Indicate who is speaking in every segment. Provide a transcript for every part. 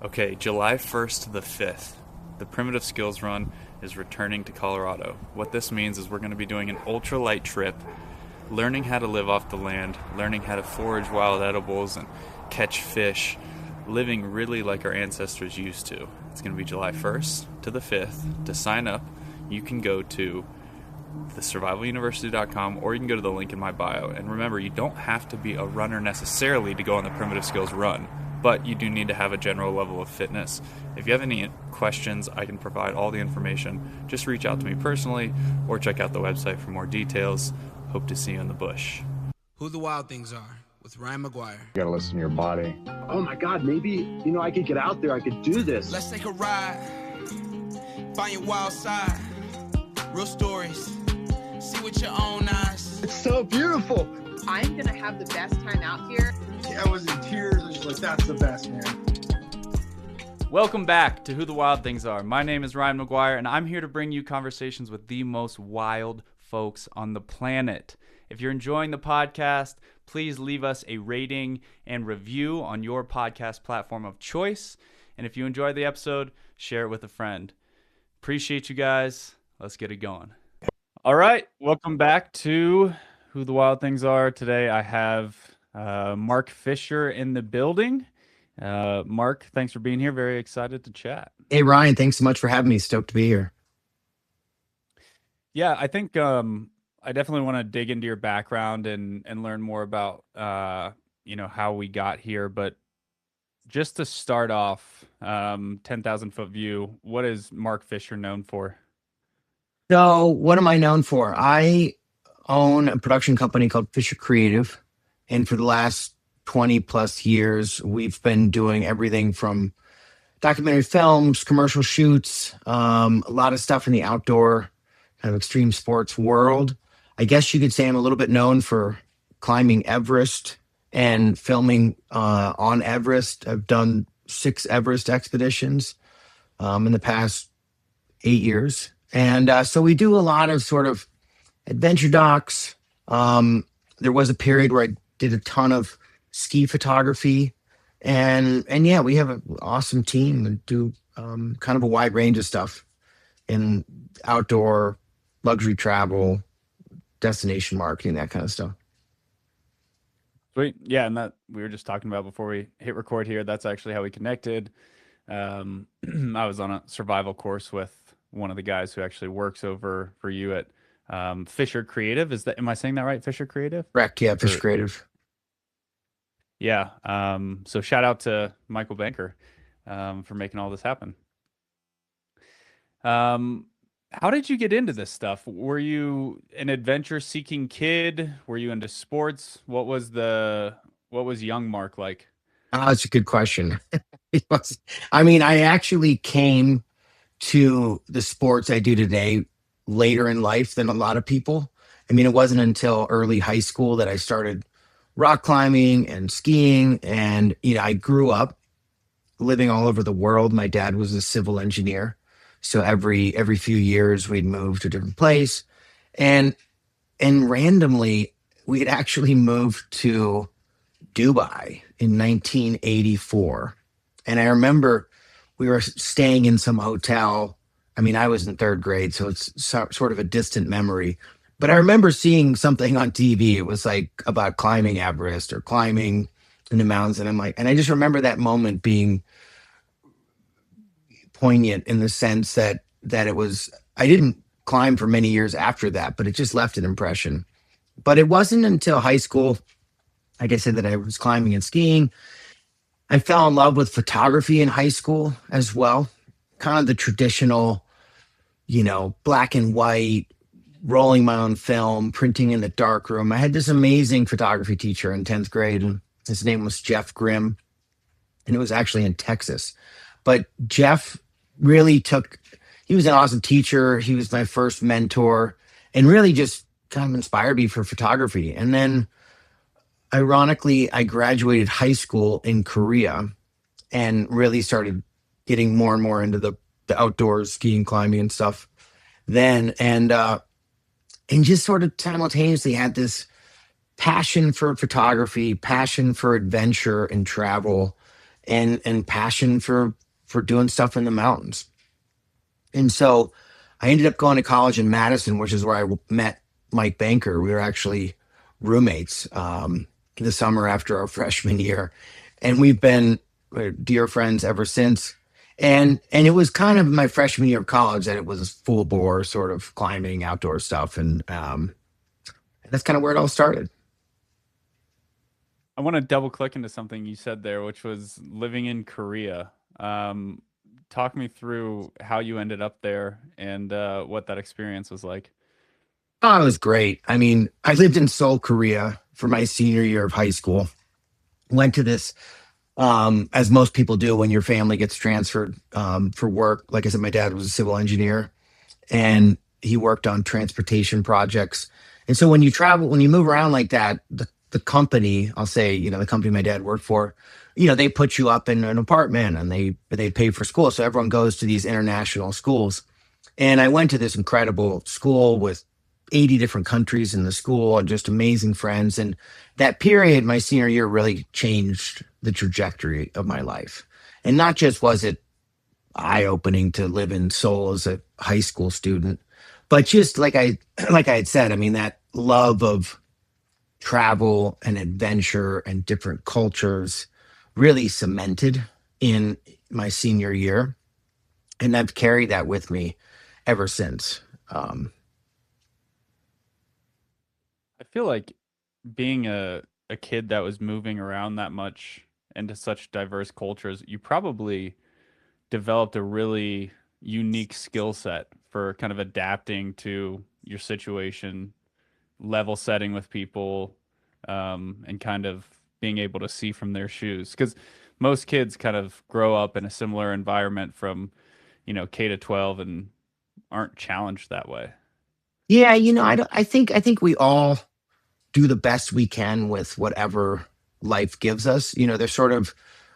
Speaker 1: Okay, July 1st to the 5th, the Primitive Skills Run is returning to Colorado. What this means is we're going to be doing an ultralight trip, learning how to live off the land, learning how to forage wild edibles and catch fish, living really like our ancestors used to. It's going to be July 1st to the 5th. To sign up, you can go to thesurvivaluniversity.com or you can go to the link in my bio. And remember, you don't have to be a runner necessarily to go on the Primitive Skills Run, but you do need to have a general level of fitness. If you have any questions, I can provide all the information. Just reach out to me personally or check out the website for more details. Hope to see you in the bush.
Speaker 2: Who the Wild Things Are with Ryan McGuire.
Speaker 3: You gotta listen to your body.
Speaker 4: Oh my God, maybe, I could get out there, I could do this.
Speaker 2: Let's take a ride, find your wild side, real stories, see with your own eyes.
Speaker 4: It's so beautiful.
Speaker 5: I'm gonna have the best time out here.
Speaker 4: I was in tears. I was like, that's the best, man.
Speaker 1: Welcome back to Who the Wild Things Are. My name is Ryan McGuire, and I'm here to bring you conversations with the most wild folks on the planet. If you're enjoying the podcast, please leave us a rating and review on your podcast platform of choice. And if you enjoyed the episode, share it with a friend. Appreciate you guys. Let's get it going. All right. Welcome back to Who the Wild Things Are. Today I have Mark Fisher in the building. Mark, thanks for being here. Very excited to chat.
Speaker 6: Hey, Ryan, thanks so much for having me. Stoked to be here.
Speaker 1: Yeah, I think I definitely want to dig into your background and learn more about how we got here. But just to start off, 10,000 foot view, what is Mark Fisher known for?
Speaker 6: So what am I known for? I own a production company called Fisher Creative. And for the last 20 plus years, we've been doing everything from documentary films, commercial shoots, a lot of stuff in the outdoor kind of extreme sports world. I guess you could say I'm a little bit known for climbing Everest and filming on Everest. I've done 6 Everest expeditions in the past 8 years. And so we do a lot of sort of adventure docs. There was a period where I did a ton of ski photography. And yeah, we have an awesome team and do kind of a wide range of stuff in outdoor luxury travel, destination marketing, that kind of stuff.
Speaker 1: Sweet. Yeah, and that we were just talking about before we hit record here. That's actually how we connected. I was on a survival course with one of the guys who actually works over for you at Fisher Creative. Am I saying that right? Fisher Creative?
Speaker 6: Correct. Yeah, Fisher Creative.
Speaker 1: Yeah. So shout out to Michael Banker for making all this happen. How did you get into this stuff? Were you an adventure-seeking kid? Were you into sports? What was young Mark like?
Speaker 6: That's a good question. I actually came to the sports I do today later in life than a lot of people. It wasn't until early high school that I started rock climbing and skiing. And, I grew up living all over the world. My dad was a civil engineer. So every few years we'd move to a different place. And randomly we had actually moved to Dubai in 1984. And I remember we were staying in some hotel. I was in 3rd grade, so it's sort of a distant memory. But I remember seeing something on TV. It was like about climbing Everest or climbing in the mountains. And I just remember that moment being poignant in the sense that it was, I didn't climb for many years after that, but it just left an impression. But it wasn't until high school, like I said, that I was climbing and skiing. I fell in love with photography in high school as well. Kind of the traditional, black and white, rolling my own film, printing in the darkroom. I had this amazing photography teacher in 10th grade, and his name was Jeff Grimm, and it was actually in Texas. But Jeff really he was an awesome teacher. He was my first mentor and really just kind of inspired me for photography. And then ironically, I graduated high school in Korea and really started getting more and more into the outdoors, skiing, climbing and stuff then. And just sort of simultaneously had this passion for photography, passion for adventure and travel. and passion for doing stuff in the mountains. And so I ended up going to college in Madison, which is where I met Mike Banker. We were actually roommates the summer after our freshman year, and we've been dear friends ever since. And it was kind of my freshman year of college that it was full bore sort of climbing, outdoor stuff, and that's kind of where it all started.
Speaker 1: I want to double click into something you said there, which was living in Korea. Um, Talk me through how you ended up there and what that experience was like.
Speaker 6: Oh, it was great. I mean, I lived in Seoul, Korea for my senior year of high school. Went to this, as most people do when your family gets transferred for work. Like I said, my dad was a civil engineer and he worked on transportation projects. And so when you travel, when you move around like that, the company, I'll say, the company my dad worked for, they put you up in an apartment and they pay for school. So everyone goes to these international schools. And I went to this incredible school with 80 different countries in the school and just amazing friends. And that period, my senior year, really changed the trajectory of my life. And not just was it eye-opening to live in Seoul as a high school student, but just like I had said, I mean, that love of travel and adventure and different cultures really cemented in my senior year. And I've carried that with me ever since.
Speaker 1: I feel like being a kid that was moving around that much into such diverse cultures, you probably developed a really unique skill set for kind of adapting to your situation, level setting with people, and kind of being able to see from their shoes. Because most kids kind of grow up in a similar environment from, K to 12 and aren't challenged that way.
Speaker 6: Yeah, I think we all do the best we can with whatever life gives us. There's sort of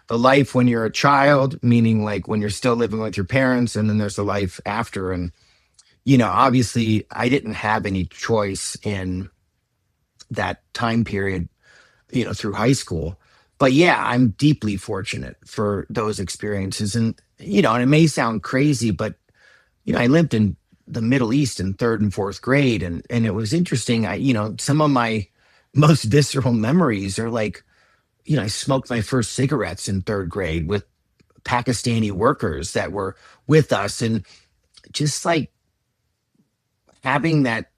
Speaker 6: the life when you're a child, meaning like when you're still living with your parents, and then there's the life after. And, obviously I didn't have any choice in that time period, through high school. But yeah, I'm deeply fortunate for those experiences. And it may sound crazy, but I lived in the Middle East in third and fourth grade, and it was interesting. Some of my most visceral memories are like, I smoked my first cigarettes in third grade with Pakistani workers that were with us, and just like having that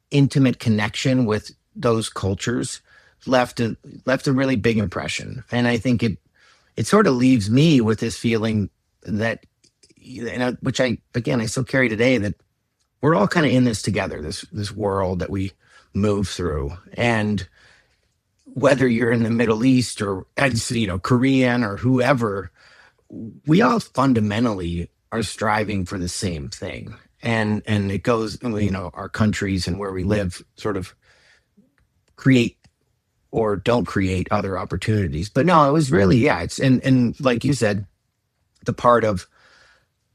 Speaker 6: intimate connection with those cultures left a really big impression. And I think it sort of leaves me with this feeling that, which I still carry today, that we're all kind of in this together, this world that we move through. And whether you're in the Middle East or Korean or whoever, we all fundamentally are striving for the same thing. And it goes, our countries and where we live sort of create or don't create other opportunities. But no, it was really, yeah, it's and like you said, the part of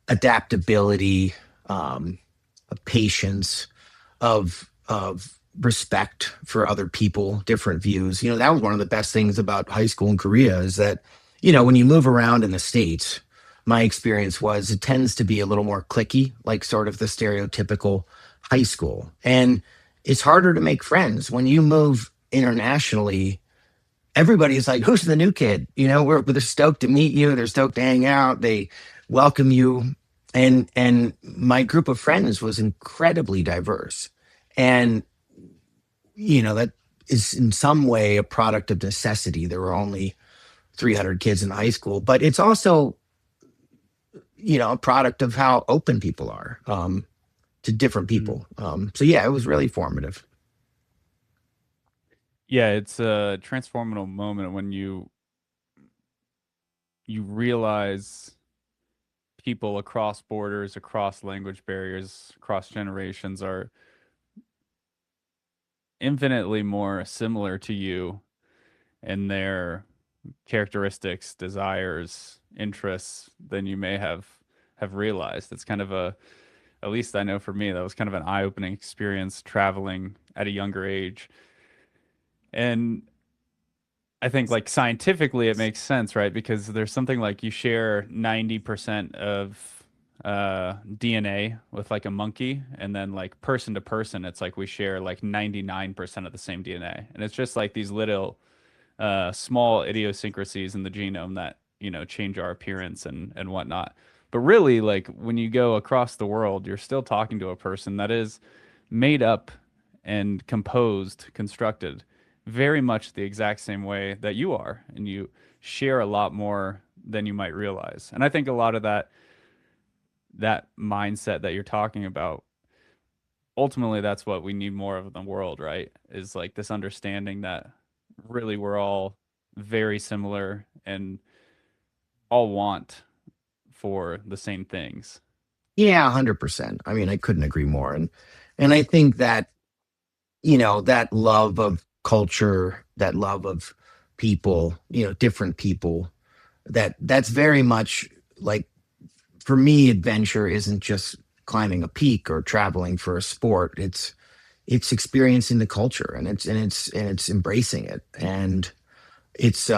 Speaker 6: adaptability, of patience, of respect for other people, different views. That was one of the best things about high school in Korea is that, when you move around in the States, my experience was it tends to be a little more cliquey, like sort of the stereotypical high school. And it's harder to make friends when you move internationally. Everybody's like, who's the new kid? They're stoked to meet you. They're stoked to hang out. They welcome you. And my group of friends was incredibly diverse. And, that is in some way a product of necessity. There were only 300 kids in high school, but it's also, a product of how open people are to different people. So yeah, it was really formative.
Speaker 1: Yeah, it's a transformative moment when you realize people across borders, across language barriers, across generations are infinitely more similar to you in their characteristics, desires, interests than you may have realized. It's kind of at least I know for me, that was kind of an eye-opening experience traveling at a younger age. And I think like scientifically it makes sense, right? Because there's something like you share 90% of DNA with like a monkey, and then like person to person, it's like we share like 99% of the same DNA. And it's just like these little small idiosyncrasies in the genome that, change our appearance and whatnot. But really, like when you go across the world, you're still talking to a person that is made up and composed, constructed very much the exact same way that you are, and you share a lot more than you might realize. And I think a lot of that mindset that you're talking about, ultimately that's what we need more of in the world, right? Is like this understanding that really we're all very similar and all want for the same things.
Speaker 6: Yeah, 100%. I mean, I couldn't agree more. And I think that, that love of culture, that love of people, different people, that's very much like, for me, adventure isn't just climbing a peak or traveling for a sport. It's experiencing the culture, and it's embracing it. And it's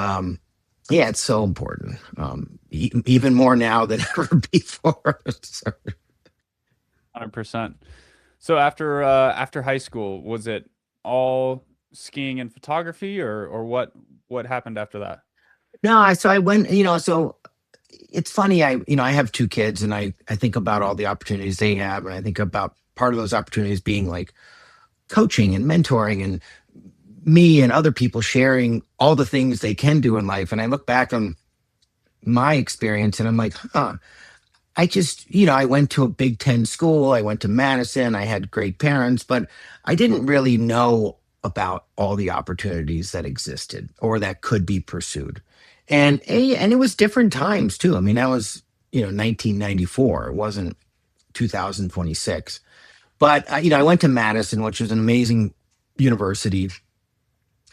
Speaker 6: yeah, it's so important. Even more now than ever before. So,
Speaker 1: 100%. So after high school, was it all skiing and photography, or what happened after that?
Speaker 6: no, so I went, so it's funny. I have two kids, and I think about all the opportunities they have, and I think about part of those opportunities being like coaching and mentoring, and me and other people sharing all the things they can do in life. And I look back on my experience and I'm like, I just, I went to a Big Ten school. I went to Madison. I had great parents, but I didn't really know about all the opportunities that existed or that could be pursued. And it was different times too. I mean, that was, 1994. It wasn't 2026. But, I went to Madison, which was an amazing university.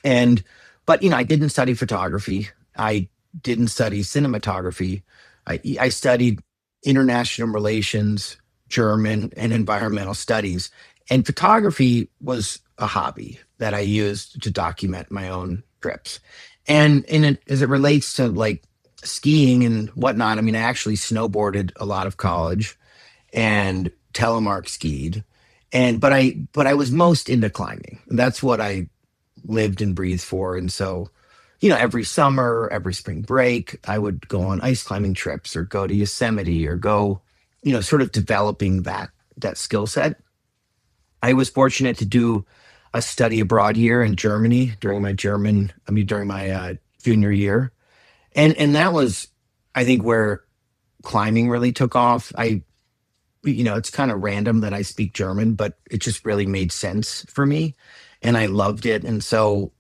Speaker 6: But, I didn't study photography. I didn't study cinematography. I studied international relations, German, and environmental studies. And photography was a hobby that I used to document my own trips. And as it relates to like skiing and whatnot, I mean, I actually snowboarded a lot of college and telemark skied. But I was most into climbing. That's what I lived and breathed for. And so, every summer, every spring break, I would go on ice climbing trips or go to Yosemite or go, sort of developing that skill set. I was fortunate to do a study abroad year in Germany during my junior year. And that was, I think, where climbing really took off. It's kind of random that I speak German, but it just really made sense for me and I loved it. And so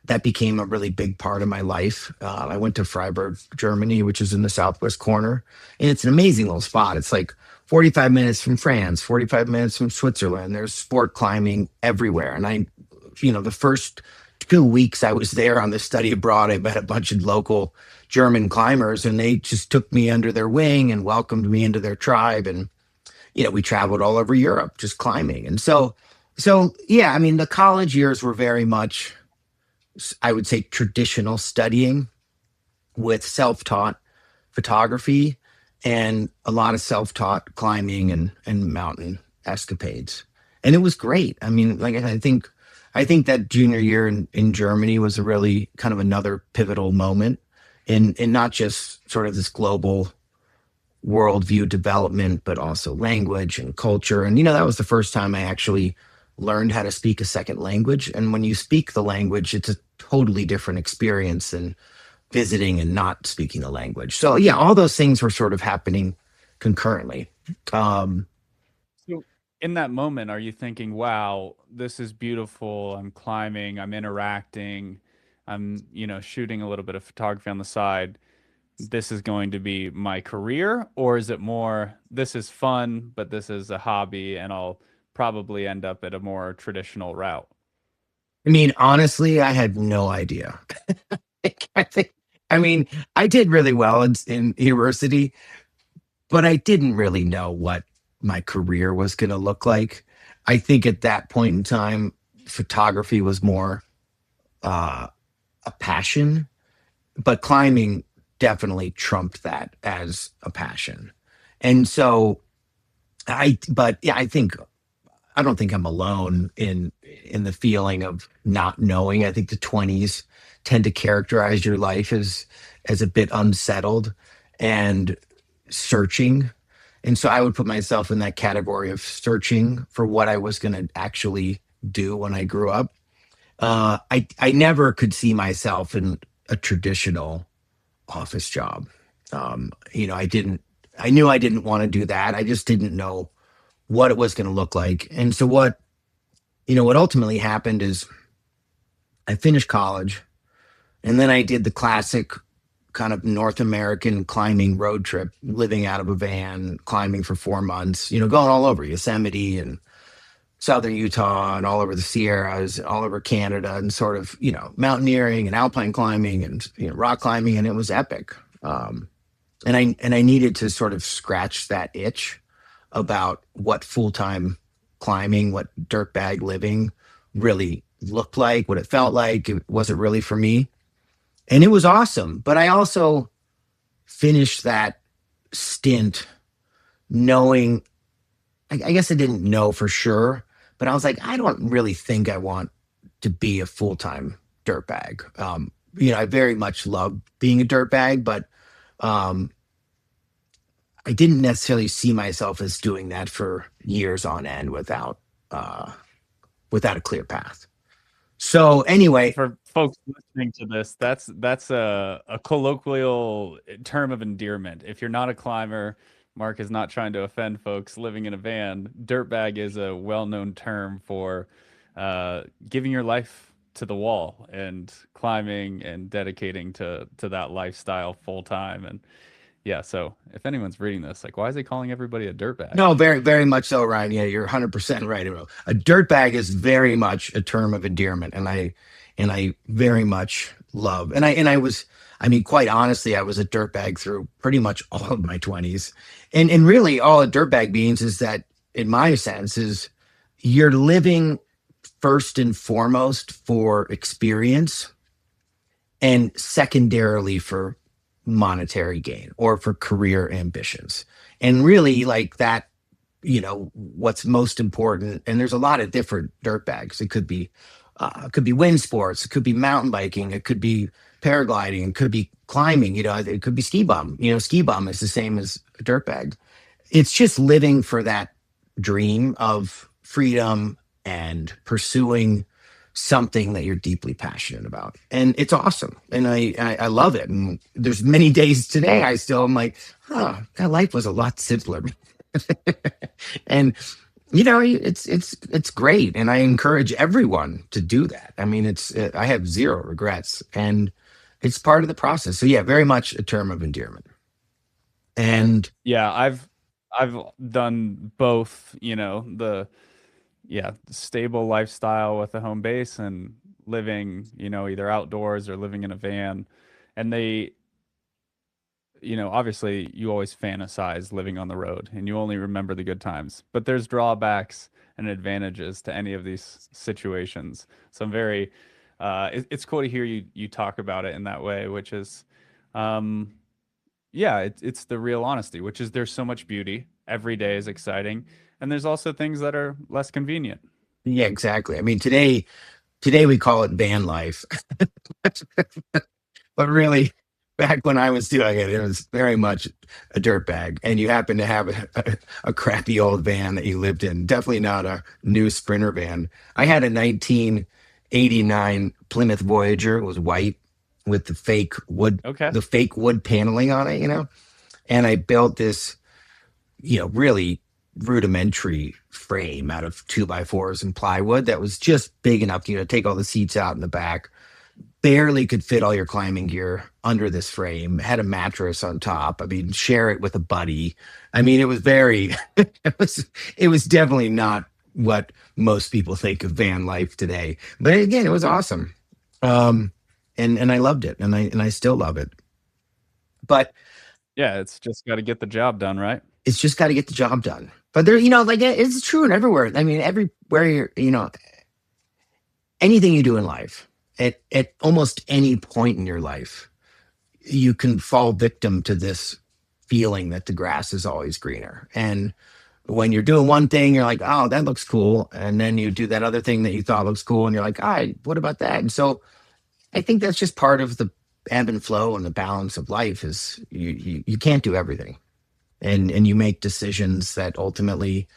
Speaker 6: that became a really big part of my life. I went to Freiburg, Germany, which is in the southwest corner, and it's an amazing little spot. It's like 45 minutes from France, 45 minutes from Switzerland. There's sport climbing everywhere. And the first 2 weeks I was there on this study abroad, I met a bunch of local German climbers, and they just took me under their wing and welcomed me into their tribe. And we traveled all over Europe just climbing. And so yeah, I mean, the college years were very much, I would say, traditional studying with self-taught photography and a lot of self-taught climbing and mountain escapades. And it was great. I mean, like, I think that junior year in Germany was a really kind of another pivotal moment in not just sort of this global worldview development, but also language and culture. And, that was the first time I actually learned how to speak a second language. And when you speak the language, it's a totally different experience than visiting and not speaking the language. So yeah, all those things were sort of happening concurrently.
Speaker 1: So in that moment, are you thinking, wow, this is beautiful. I'm climbing, I'm interacting, I'm, shooting a little bit of photography on the side. This is going to be my career? Or is it more, this is fun, but this is a hobby and I'll probably end up at a more traditional route?
Speaker 6: I mean, honestly, I had no idea. I think, I mean, I did really well in university, but I didn't really know what my career was going to look like. I think at that point in time, photography was more a passion, but climbing definitely trumped that as a passion. And so but yeah, I don't think I'm alone in the feeling of not knowing. I think the 20s tend to characterize your life as a bit unsettled and searching. And so I would put myself in that category of searching for what I was going to actually do when I grew up. I never could see myself in a traditional office job. I knew I didn't want to do that. I just didn't know what it was going to look like. And so what ultimately happened is I finished college, and then I did the classic kind of North American climbing road trip, living out of a van, climbing for 4 months, going all over Yosemite and southern Utah and all over the Sierras, all over Canada, and sort of, mountaineering and alpine climbing and rock climbing. And it was epic. And I needed to sort of scratch that itch about what full-time climbing, what dirtbag living really looked like, what it felt like. Was it really for me? And it was awesome. But I also finished that stint knowing, I guess I didn't know for sure, but I was like, I don't really think I want to be a full-time dirtbag. I very much love being a dirtbag, but I didn't necessarily see myself as doing that for years on end without a clear path. So anyway,
Speaker 1: For folks listening to this, that's a colloquial term of endearment. If you're not a climber, Mark is not trying to offend folks living in a van. Dirtbag is a well-known term for giving your life to the wall and climbing and dedicating to that lifestyle full time. And yeah, so if anyone's reading this, like, why is he calling everybody a dirtbag?
Speaker 6: no, very, very much so, Ryan. Yeah, you're 100% right. A dirtbag is very much a term of endearment, and I very much love. Quite honestly, I was a dirtbag through pretty much all of my 20s, and really all a dirtbag means is that, in my sense, is you're living first and foremost for experience, and secondarily for monetary gain or for career ambitions. And really, like that, what's most important, and there's a lot of different dirtbags. It could be wind sports, it could be mountain biking, it could be paragliding, it could be climbing, it could be ski bum. Ski bum is the same as a dirtbag. It's just living for that dream of freedom and pursuing something that you're deeply passionate about. And it's awesome. And I love it. And there's many days today I still am like, that life was a lot simpler. And it's great. And I encourage everyone to do that. I mean, I have zero regrets, and it's part of the process. So yeah, very much a term of endearment. And
Speaker 1: yeah, I've done both, the stable lifestyle with a home base and living, either outdoors or living in a van. And they, obviously you always fantasize living on the road and you only remember the good times, but there's drawbacks and advantages to any of these situations. So I'm very, it's cool to hear you talk about it in that way, which is, it's the real honesty, which is there's so much beauty. Every day is exciting. And there's also things that are less convenient.
Speaker 6: yeah, exactly. I mean, today we call it van life, but really back when I was doing it, it was very much a dirt bag. And you happen to have a crappy old van that you lived in. Definitely not a new Sprinter van. I had a 1989 Plymouth Voyager. It was white with the fake wood, the fake wood paneling on it, And I built this, really rudimentary frame out of 2x4s and plywood that was just big enough to take all the seats out in the back. Barely could fit all your climbing gear under this frame. Had a mattress on top. I mean, share it with a buddy. I mean, it was very it was definitely not what most people think of van life today. But again, it was awesome. And I loved it, and I still love it. But
Speaker 1: yeah, it's just got to get the job done, right?
Speaker 6: It's just got to get the job done. But there, it's true in everywhere. I mean, everywhere anything you do in life, at almost any point in your life, you can fall victim to this feeling that the grass is always greener. And when you're doing one thing, you're like, oh, that looks cool. And then you do that other thing that you thought looks cool. And you're like, what about that? And so I think that's just part of the ebb and flow and the balance of life is you can't do everything. And you make decisions that ultimately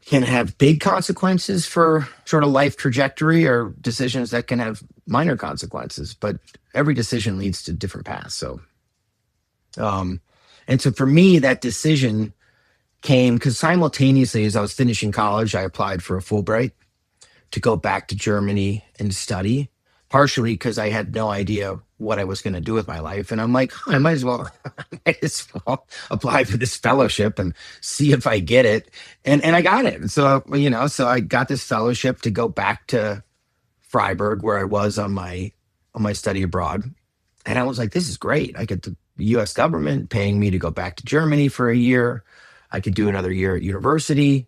Speaker 6: can have big consequences for sort of life trajectory, or decisions that can have minor consequences, but every decision leads to different paths. So, and so for me, that decision came because simultaneously as I was finishing college, I applied for a Fulbright to go back to Germany and study, partially because I had no idea what I was going to do with my life. And I'm like, I might as well apply for this fellowship and see if I get it. And I got it. So, so I got this fellowship to go back to Freiburg, where I was on my study abroad. And I was like, this is great. I get the US government paying me to go back to Germany for a year. I could do another year at university.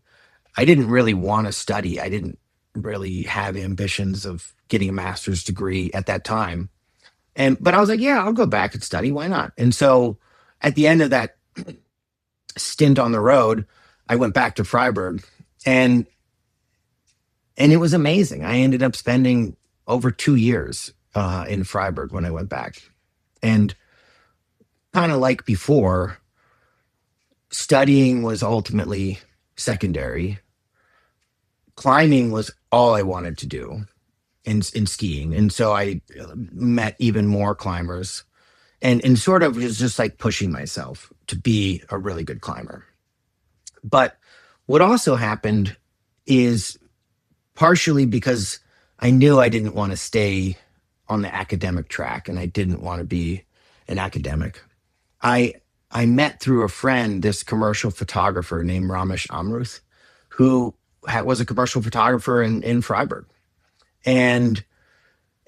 Speaker 6: I didn't really want to study. I didn't really have ambitions of getting a master's degree at that time. But I was like, yeah, I'll go back and study. Why not? And so at the end of that stint on the road, I went back to Freiburg, and it was amazing. I ended up spending over 2 years in Freiburg when I went back. And kind of like before, studying was ultimately secondary. Climbing was all I wanted to do in skiing. And so I met even more climbers and sort of was just like pushing myself to be a really good climber. But what also happened is, partially because I knew I didn't want to stay on the academic track and I didn't want to be an academic, I met through a friend this commercial photographer named Ramish Amru, who was a commercial photographer in Freiburg. And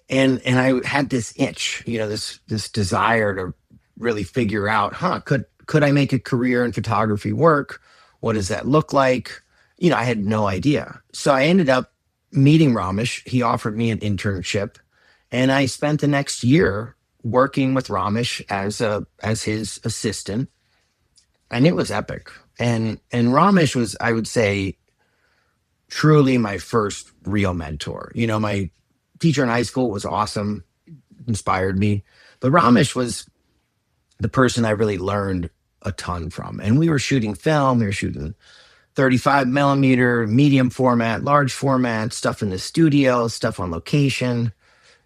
Speaker 6: I had this itch, this desire to really figure out, could I make a career in photography work? What does that look like? I had no idea. So I ended up meeting Ramish. He offered me an internship, and I spent the next year working with Ramish as his assistant. And it was epic. And Ramish was, I would say, truly my first real mentor. My teacher in high school was awesome, inspired me, but Ramish was the person I really learned a ton from. And we were shooting film, we were shooting 35 millimeter, medium format, large format, stuff in the studio, stuff on location.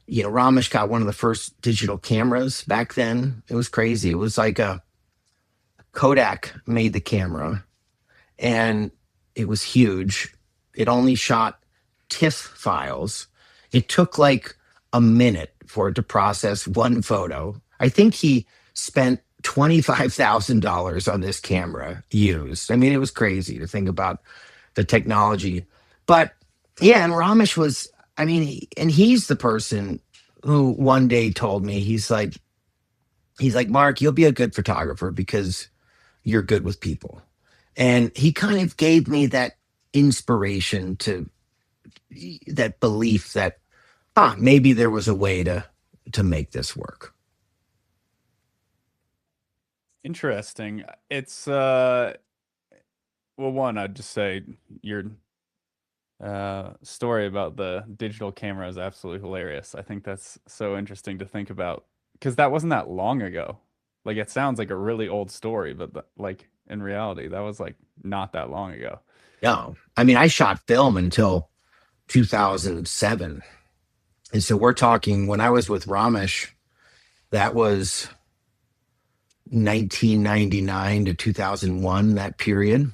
Speaker 6: Ramish got one of the first digital cameras back then. It was crazy. It was like a Kodak made the camera, and it was huge. It only shot TIFF files. It took like a minute for it to process one photo. I think he spent $25,000 on this camera used. I mean, it was crazy to think about the technology. But yeah, and Ramish was, and he's the person who one day told me, he's like, Mark, you'll be a good photographer because you're good with people. And he kind of gave me that inspiration, to that belief that maybe there was a way to make this work.
Speaker 1: Interesting. It's well, one, I'd just say your story about the digital camera is absolutely hilarious. I think that's so interesting to think about, because that wasn't that long ago. Like, it sounds like a really old story, but like in reality, that was like not that long ago.
Speaker 6: No, I shot film until 2007. And so we're talking, when I was with Ramish, that was 1999 to 2001, that period.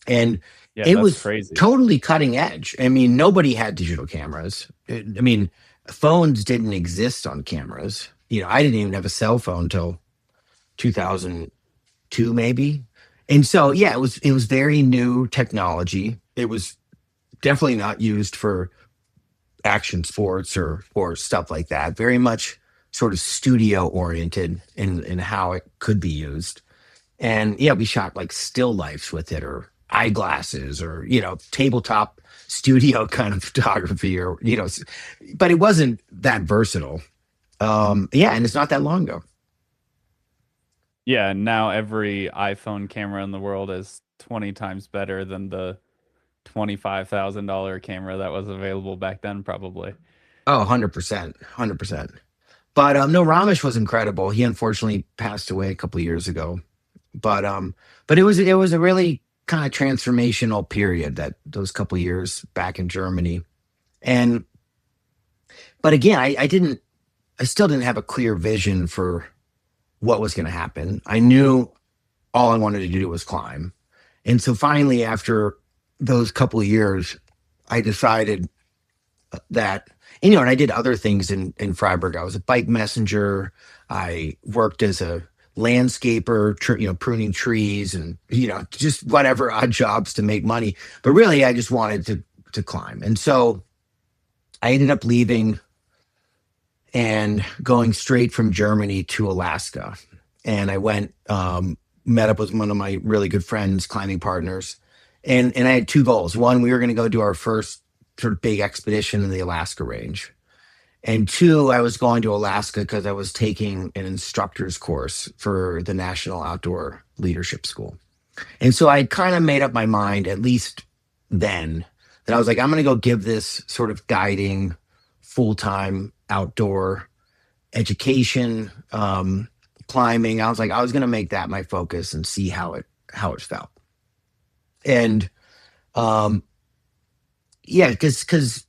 Speaker 6: And it was
Speaker 1: crazy.
Speaker 6: Totally cutting edge. Nobody had digital cameras. Phones didn't exist on cameras. I didn't even have a cell phone till 2002, maybe. And so, yeah, it was very new technology. It was definitely not used for action sports or stuff like that. Very much sort of studio oriented in how it could be used. And yeah, we shot like still lifes with it, or eyeglasses or, tabletop studio kind of photography or, but it wasn't that versatile. Yeah. And it's not that long ago.
Speaker 1: Yeah, and now every iPhone camera in the world is 20 times better than the $25,000 camera that was available back then, probably.
Speaker 6: Oh, 100%. 100%. But no, Ramish was incredible. He unfortunately passed away a couple of years ago. But it was a really kind of transformational period, that those couple of years back in Germany. And but again, I still didn't have a clear vision for what was going to happen. I knew all I wanted to do was climb. And so finally, after those couple of years, I decided that, and I did other things in Freiburg. I was a bike messenger. I worked as a landscaper, pruning trees and, just whatever odd jobs to make money. But really, I just wanted to climb. And so I ended up leaving and going straight from Germany to Alaska. And I went, met up with one of my really good friends, climbing partners. And I had two goals. One, we were going to go do our first sort of big expedition in the Alaska range. And two, I was going to Alaska because I was taking an instructor's course for the National Outdoor Leadership School. And so I kind of made up my mind, at least then, that I was like, I'm going to go give this sort of guiding full-time outdoor education, climbing. I was going to make that my focus and see how it felt. And yeah, because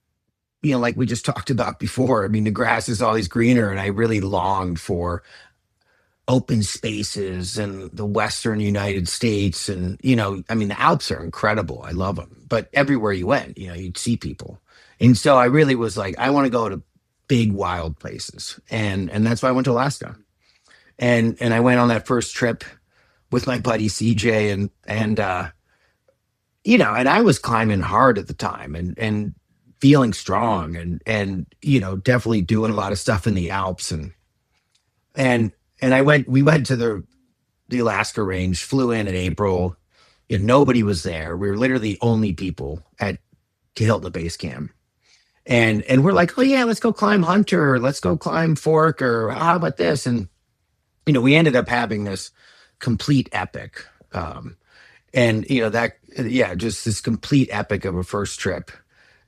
Speaker 6: like we just talked about before, I mean, the grass is always greener, and I really longed for open spaces in the Western United States. And, I mean, the Alps are incredible. I love them. But everywhere you went, you'd see people. And so I really was like, I want to go to big, wild places. And that's why I went to Alaska. And I went on that first trip with my buddy CJ, and and I was climbing hard at the time and feeling strong and definitely doing a lot of stuff in the Alps. And we went to the Alaska range, flew in April. Nobody was there. We were literally the only people at Hilton Base Camp. And we're like, oh yeah, let's go climb Hunter, or let's go climb Fork, or how about this? And we ended up having this complete epic. Just this complete epic of a first trip.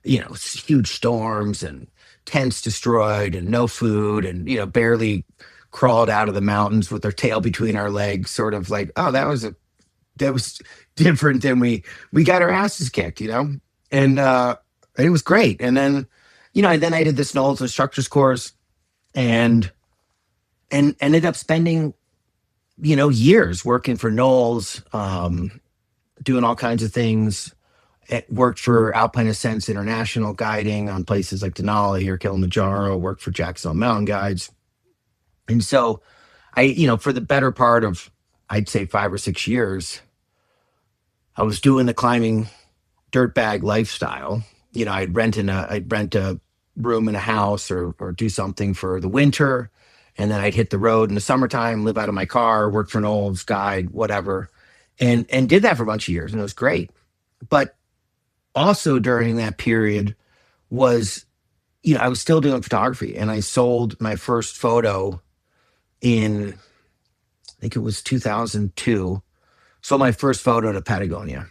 Speaker 6: Huge storms and tents destroyed and no food, and barely crawled out of the mountains with our tail between our legs, sort of like, oh, that was different than we got our asses kicked, and it was great. And then I did this NOLS instructor's course and ended up spending years working for NOLS, doing all kinds of things. Worked for Alpine Ascents International guiding on places like Denali or Kilimanjaro, worked for Jackson Mountain Guides. And so for the better part of, I'd say 5 or 6 years, I was doing the climbing dirtbag lifestyle. I'd rent a room in a house or do something for the winter. And then I'd hit the road in the summertime, live out of my car, work for an old guide, whatever. And did that for a bunch of years, and it was great. But also during that period was, I was still doing photography, and I sold my first photo in, I think it was 2002. Sold my first photo to Patagonia.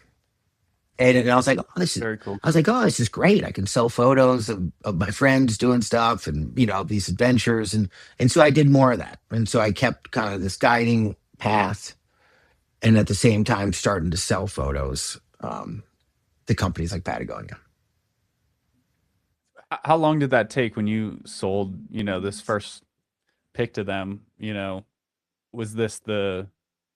Speaker 6: And I was like, oh, this is
Speaker 1: Very cool.
Speaker 6: I was like, oh, this is great. I can sell photos of my friends doing stuff and, these adventures. And so I did more of that. And so I kept kind of this guiding path, and at the same time starting to sell photos to companies like Patagonia.
Speaker 1: How long did that take when you sold, this first pick to them? Was this the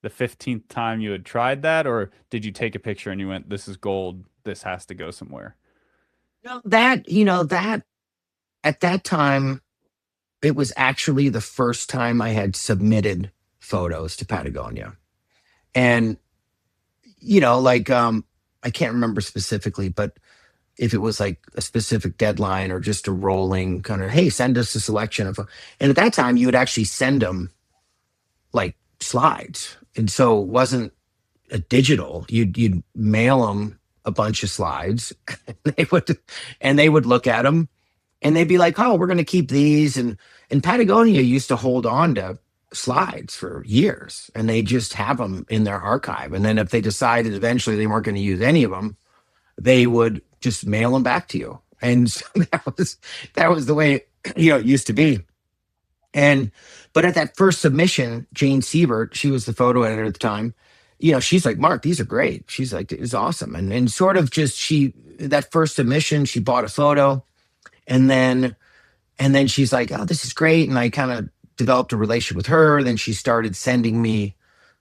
Speaker 1: 15th time you had tried that, or did you take a picture and you went, this is gold, this has to go somewhere?
Speaker 6: No, that at that time, it was actually the first time I had submitted photos to Patagonia. And, I can't remember specifically, but if it was like a specific deadline or just a rolling kind of, hey, send us a selection of, and at that time you would actually send them like slides. And so it digital. You'd mail them a bunch of slides. They would and they would look at them and they'd be like, "Oh, we're going to keep these." And Patagonia used to hold on to slides for years, and they just have them in their archive. And then if they decided eventually they weren't going to use any of them, they would just mail them back to you. And so that was the way it used to be. And but at that first submission, Jane Siebert, she was the photo editor at the time. She's like, "Mark, these are great." She's like, "It's awesome." And sort of just that first submission, she bought a photo, and then she's like, "Oh, this is great." And I kind of developed a relationship with her. Then she started sending me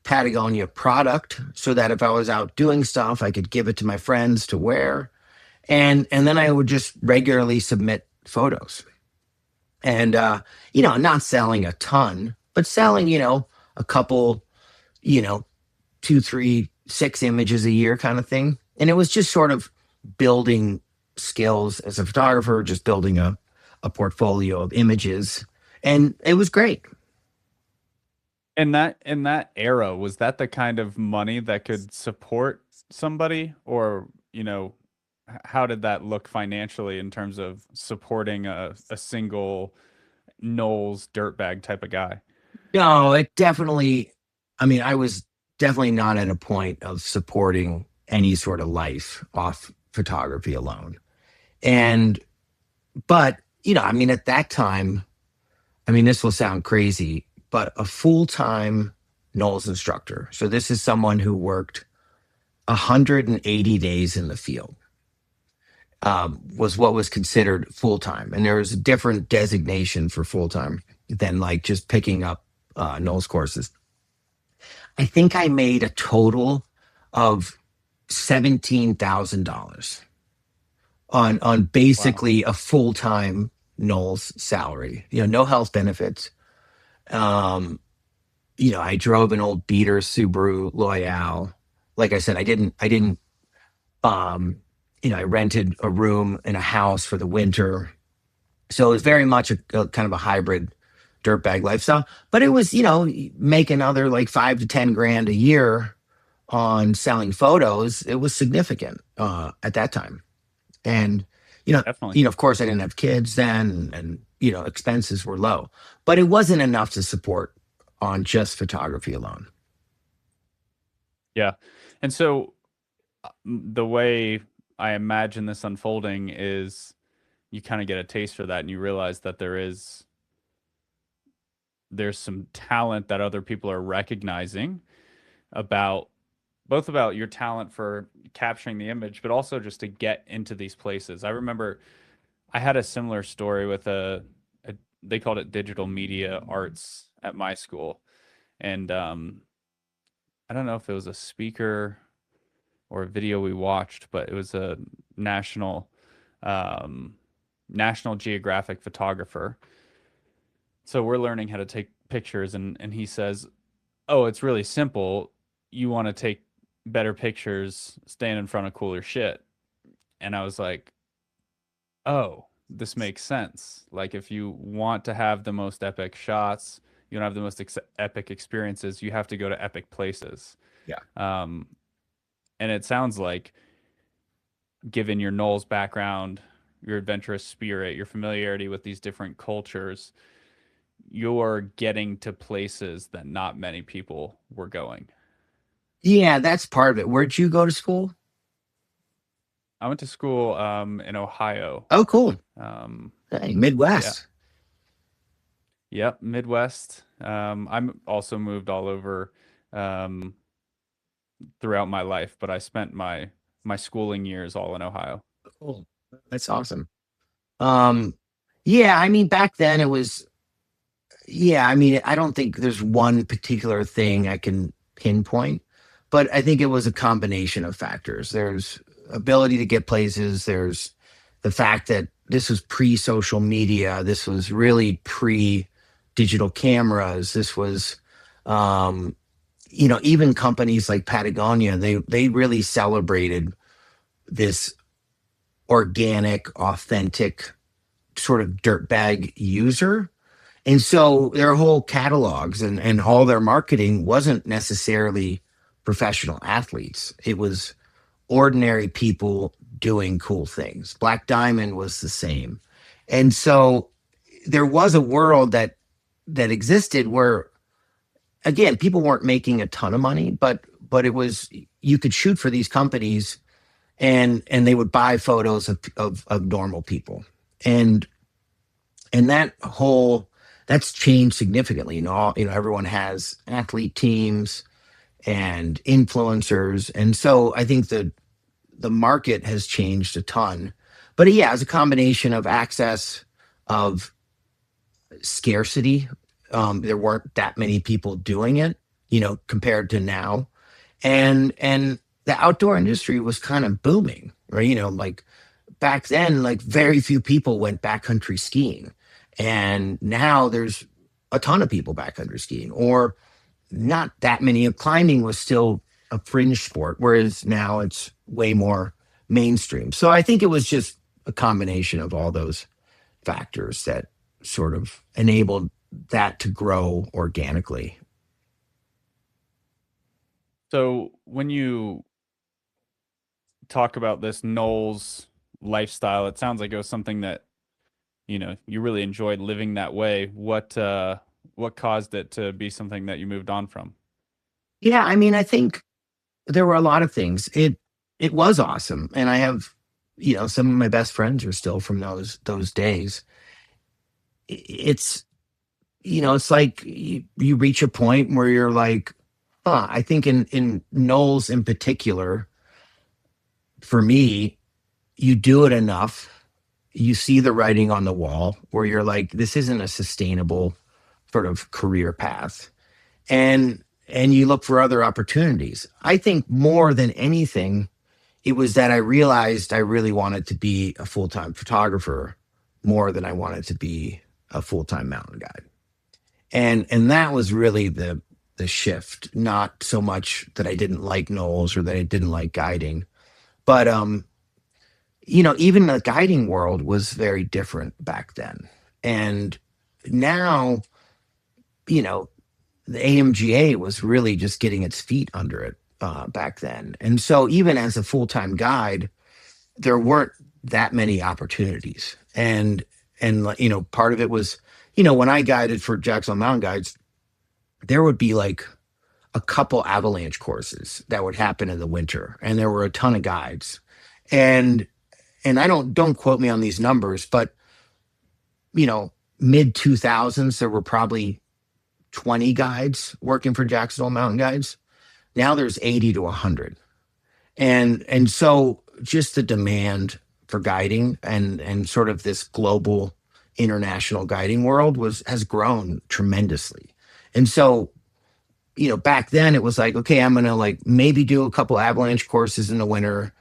Speaker 6: Patagonia product so that if I was out doing stuff, I could give it to my friends to wear. And then I would just regularly submit photos. And not selling a ton, but selling, a couple, 2, 3, 6 images a year kind of thing. And it was just sort of building skills as a photographer, just building a portfolio of images. And it was great.
Speaker 1: In that era, was that the kind of money that could support somebody, or how did that look financially in terms of supporting a single NOLS dirtbag type of guy?
Speaker 6: No, I was definitely not at a point of supporting any sort of life off photography alone. But at that time, this will sound crazy, but a full-time NOLS instructor. So this is someone who worked 180 days in the field. Was what was considered full-time. And there was a different designation for full-time than like just picking up NOLS courses. I think I made a total of $17,000 on basically a full-time NOLS salary. No health benefits. I drove an old beater Subaru Loyale. Like I said, I didn't I rented a room in a house for the winter. So it was very much a kind of a hybrid dirtbag lifestyle. But it was, make another like 5 to 10 grand a year on selling photos. It was significant at that time. And,
Speaker 1: Definitely.
Speaker 6: Of course I didn't have kids then, and, expenses were low. But it wasn't enough to support on just photography alone.
Speaker 1: Yeah. And so the way I imagine this unfolding is you kind of get a taste for that, and you realize that there's some talent that other people are recognizing about your talent for capturing the image, but also just to get into these places. I remember I had a similar story with they called it digital media arts at my school. And I don't know if it was a speaker or a video we watched, but it was a National Geographic photographer. So we're learning how to take pictures, and he says, "Oh, it's really simple. You want to take better pictures, stand in front of cooler shit." And I was like, "Oh, this makes sense. Like, if you want to have the most epic shots, you want to have the most epic experiences, you have to go to epic places."
Speaker 6: Yeah.
Speaker 1: And it sounds like, given your NOLS background, your adventurous spirit, your familiarity with these different cultures, you're getting to places that not many people were going.
Speaker 6: Yeah, that's part of it. Where'd you go to school?
Speaker 1: I went to school in Ohio.
Speaker 6: Oh, cool.
Speaker 1: Hey,
Speaker 6: Midwest.
Speaker 1: Yeah. Yep, Midwest. I'm also moved all over throughout my life, but I spent my schooling years all in Ohio.
Speaker 6: Cool. That's awesome. Yeah, back then it was, I don't think there's one particular thing I can pinpoint, but I think it was a combination of factors. There's ability to get places. There's the fact that this was pre-social media. This was really pre-digital cameras. This was, even companies like Patagonia, they really celebrated this organic, authentic sort of dirtbag user. And so their whole catalogs and all their marketing wasn't necessarily professional athletes. It was ordinary people doing cool things. Black Diamond was the same. And so there was a world that existed where, again, people weren't making a ton of money, but it was, you could shoot for these companies and they would buy photos of normal people. And that's changed significantly. Everyone has athlete teams and influencers. And so I think the market has changed a ton. But yeah, it's a combination of access, of scarcity. There weren't that many people doing it, compared to now. And the outdoor industry was kind of booming, right? Like back then, like very few people went backcountry skiing. And now there's a ton of people backcountry skiing, or not that many. Climbing was still a fringe sport, whereas now it's way more mainstream. So I think it was just a combination of all those factors that sort of enabled that to grow organically.
Speaker 1: So when you talk about this NOLS lifestyle, it sounds like it was something that, you really enjoyed living that way. What caused it to be something that you moved on from?
Speaker 6: Yeah, I mean, I think there were a lot of things. It was awesome. And I have, some of my best friends are still from those days. It's, it's like you reach a point where you're like, I think in NOLS in particular, for me, you do it enough, you see the writing on the wall where you're like, this isn't a sustainable sort of career path. And you look for other opportunities. I think more than anything, it was that I realized I really wanted to be a full-time photographer more than I wanted to be a full-time mountain guide. And that was really the shift, not so much that I didn't like NOLS or that I didn't like guiding, but even the guiding world was very different back then. And now, the AMGA was really just getting its feet under it back then. And so even as a full-time guide, there weren't that many opportunities. And part of it was, when I guided for Jackson Mountain Guides, there would be like a couple avalanche courses that would happen in the winter. And there were a ton of guides. And I don't quote me on these numbers, but, mid 2000s, there were probably 20 guides working for Jackson Hole Mountain Guides. Now there's 80 to 100. And so just the demand for guiding and sort of this global international guiding world has grown tremendously. And so, back then it was like, okay, I'm going to like maybe do a couple avalanche courses in the winter.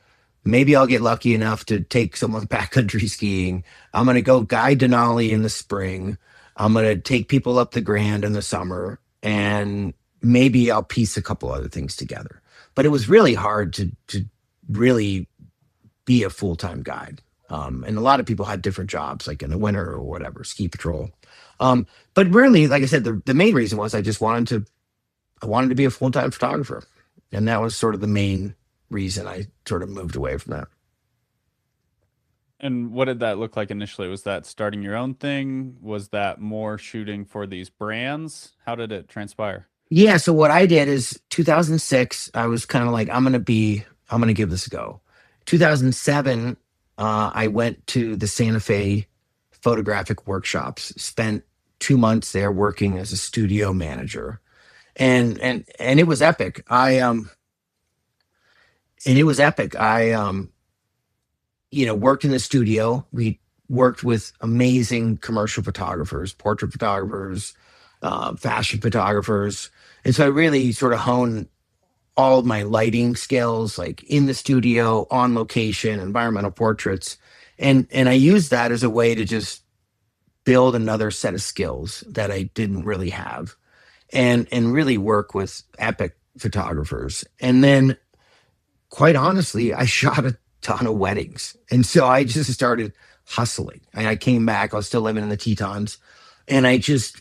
Speaker 6: Maybe I'll get lucky enough to take someone backcountry skiing. I'm going to go guide Denali in the spring. I'm going to take people up the Grand in the summer, and maybe I'll piece a couple other things together. But it was really hard to really be a full-time guide. And a lot of people had different jobs, like in the winter or whatever, ski patrol. But really, like I said, the main reason was I wanted to be a full-time photographer. And that was sort of the main reason I sort of moved away from that.
Speaker 1: And what did that look like initially? Was that starting your own thing? Was that more shooting for these brands? How did it transpire?
Speaker 6: Yeah. So what I did is 2006, I was kind of like, I'm going to give this a go. 2007, I went to the Santa Fe photographic workshops, spent 2 months there working as a studio manager. And it was epic. I worked in the studio. We worked with amazing commercial photographers, portrait photographers, fashion photographers. And so I really sort of honed all of my lighting skills, like in the studio, on location, environmental portraits. And I used that as a way to just build another set of skills that I didn't really have, and really work with epic photographers. And then, quite honestly, I shot a ton of weddings. And so I just started hustling. And I came back, I was still living in the Tetons. And I just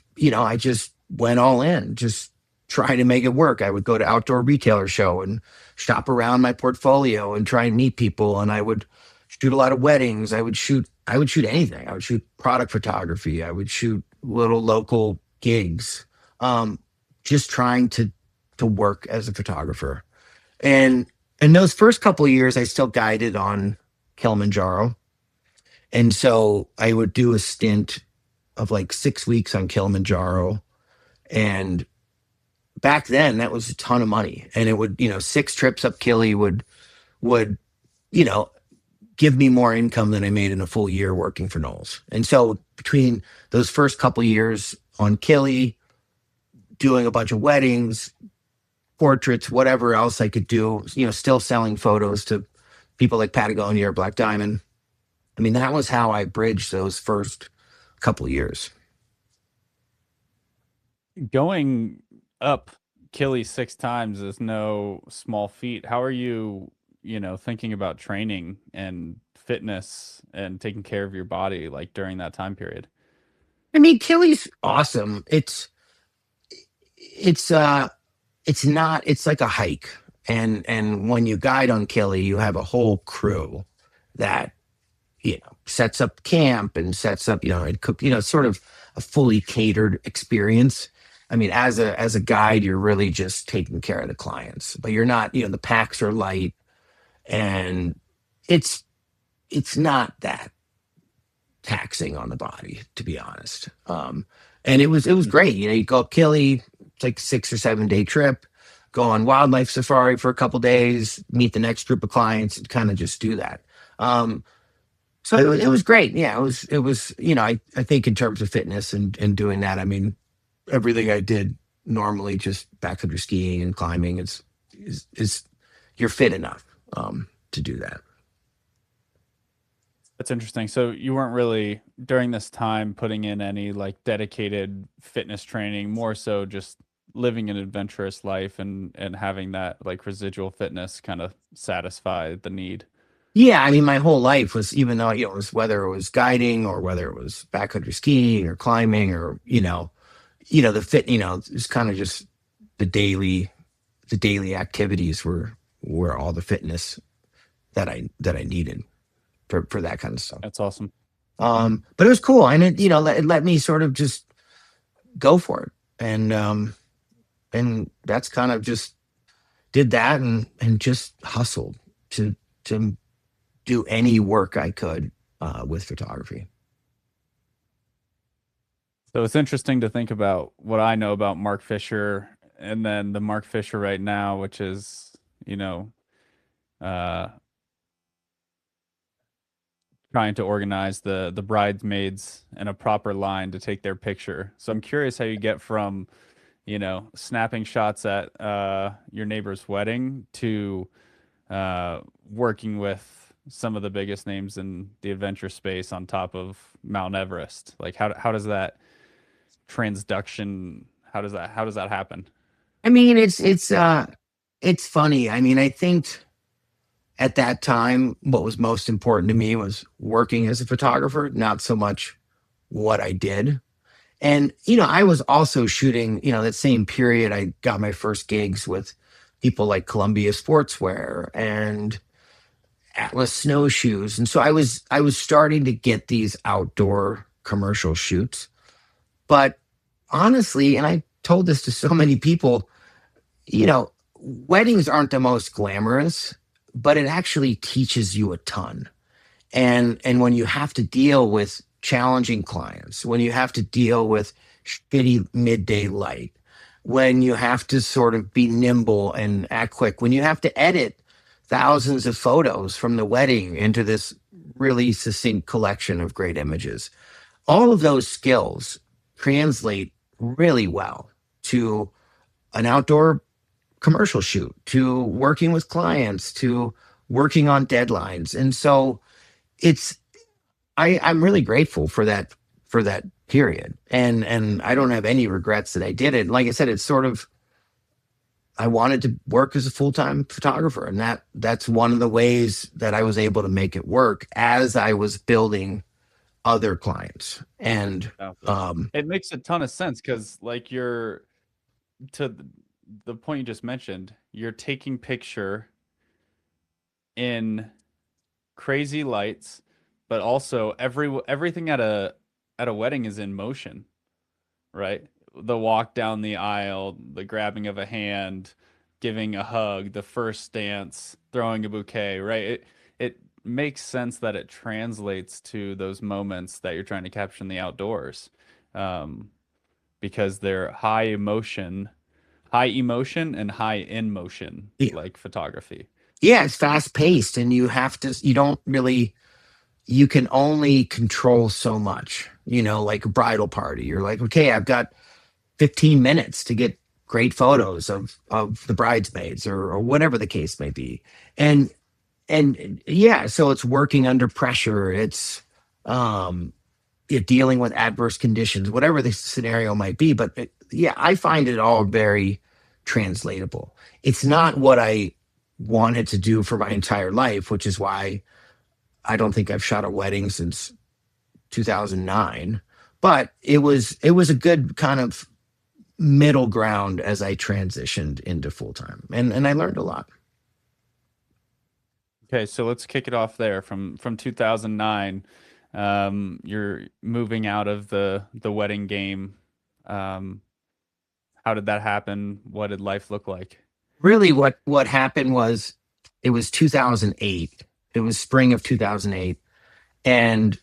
Speaker 6: went all in, just try to make it work. I would go to outdoor retailer show and shop around my portfolio and try and meet people. And I would shoot a lot of weddings. I would shoot anything. I would shoot product photography. I would shoot little local gigs. Just trying to work as a photographer. And in those first couple of years, I still guided on Kilimanjaro. And so I would do a stint of like 6 weeks on Kilimanjaro. And back then that was a ton of money. And it would, 6 trips up Kili would, you know, give me more income than I made in a full year working for NOLS. And so between those first couple of years on Kili, doing a bunch of weddings, portraits, whatever else I could do, still selling photos to people like Patagonia or Black Diamond. I mean, that was how I bridged those first couple of years.
Speaker 1: Going up Kili 6 times is no small feat. How are you, thinking about training and fitness and taking care of your body like during that time period?
Speaker 6: I mean, Kili's awesome. It's not, it's like a hike. And when you guide on Kili, you have a whole crew that, sets up camp and sets up, and cook, sort of a fully catered experience. I mean, as a guide, you're really just taking care of the clients, but you're not, the packs are light, and it's not that taxing on the body, to be honest. And it was great. You go up Kili, it's like 6 or 7 day trip, go on wildlife safari for a couple days, meet the next group of clients, and kind of just do that. So it was great. Yeah, it was, I think in terms of fitness and doing that, I mean, everything I did normally, just backcountry skiing and climbing, is you're fit enough to do that.
Speaker 1: That's interesting. So you weren't really during this time putting in any like dedicated fitness training, more so just living an adventurous life and having that like residual fitness kind of satisfy the need.
Speaker 6: Yeah, I mean, my whole life was, even though, it was, whether it was guiding or whether it was backcountry skiing or climbing or, the fit, it's kind of just the daily activities were all the fitness that I needed for that kind of stuff.
Speaker 1: That's awesome.
Speaker 6: But it was cool. And it, it let me sort of just go for it. And that's kind of just did that and just hustled to do any work I could with photography.
Speaker 1: So it's interesting to think about what I know about Mark Fisher and then the Mark Fisher right now, which is, trying to organize the bridesmaids in a proper line to take their picture. So I'm curious how you get from, snapping shots at your neighbor's wedding to working with some of the biggest names in the adventure space on top of Mount Everest. Like how does that transduction, how does that happen?
Speaker 6: I mean, it's funny. I mean, I think at that time, what was most important to me was working as a photographer, not so much what I did. And, I was also shooting, that same period, I got my first gigs with people like Columbia Sportswear and Atlas snowshoes. And so I was starting to get these outdoor commercial shoots. But honestly, and I told this to so many people, weddings aren't the most glamorous, but it actually teaches you a ton. And when you have to deal with challenging clients, when you have to deal with shitty midday light, when you have to sort of be nimble and act quick, when you have to edit thousands of photos from the wedding into this really succinct collection of great images, all of those skills translate really well to an outdoor commercial shoot, to working with clients, to working on deadlines. And so I'm really grateful for that period. And I don't have any regrets that I did it. Like I said, it's sort of, I wanted to work as a full-time photographer. And that's one of the ways that I was able to make it work as I was building other clients. And
Speaker 1: it makes a ton of sense because like you're to the point you just mentioned, you're taking picture in crazy lights, but also everything at a wedding is in motion, right? The walk down the aisle, the grabbing of a hand, giving a hug, the first dance, throwing a bouquet, right? It makes sense that it translates to those moments that you're trying to capture in the outdoors, um, because they're high emotion and high in motion,
Speaker 6: Yeah,
Speaker 1: like photography.
Speaker 6: yeah, it's fast paced, and you don't really, you can only control so much. Like a bridal party, you're like, okay, I've got 15 minutes to get great photos of the bridesmaids, or whatever the case may be. And yeah, so it's working under pressure. It's um dealing with adverse conditions, whatever the scenario might be. But yeah, I find it all very translatable. It's not what I wanted to do for my entire life, which is why I don't think I've shot a wedding since 2009. But it was a good kind of middle ground as I transitioned into full time, and I learned a lot.
Speaker 1: Okay, so let's kick it off there from 2009. You're moving out of the wedding game. Um, how did that happen? What did life look like?
Speaker 6: Really, what happened was, it was 2008. It was spring of 2008, and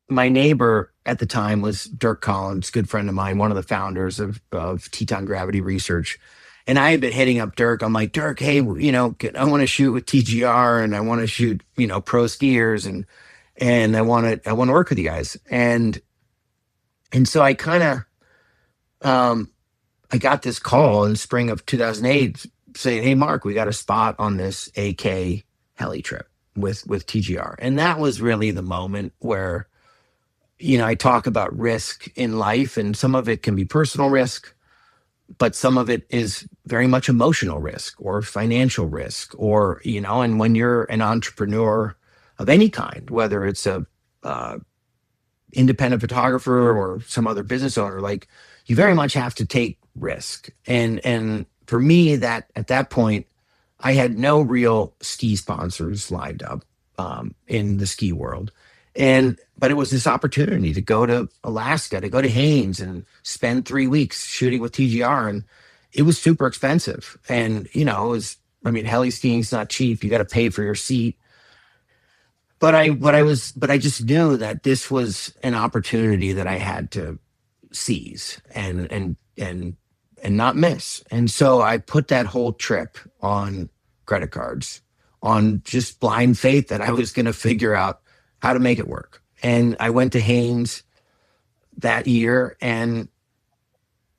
Speaker 6: my neighbor at the time was Dirk Collins, good friend of mine, one of the founders of Teton Gravity Research. And I had been hitting up Dirk. I'm like, Dirk, hey, I want to shoot with TGR, and I want to shoot, pro skiers, and I want to work with you guys. And so I kind of, I got this call in spring of 2008 saying, hey, Mark, we got a spot on this AK heli trip with TGR. And that was really the moment where, I talk about risk in life, and some of it can be personal risk, but some of it is very much emotional risk or financial risk, or, and when you're an entrepreneur of any kind, whether it's a independent photographer or some other business owner, like, you very much have to take risk. And for me, that at that point, I had no real ski sponsors lined up in the ski world. But it was this opportunity to go to Alaska, to go to Haines and spend 3 weeks shooting with TGR. And it was super expensive. And, heli skiing is not cheap. You got to pay for your seat. But I just knew that this was an opportunity that I had to seize and not miss. And so I put that whole trip on credit cards, on just blind faith that I was going to figure out how to make it work. And I went to Haines that year, and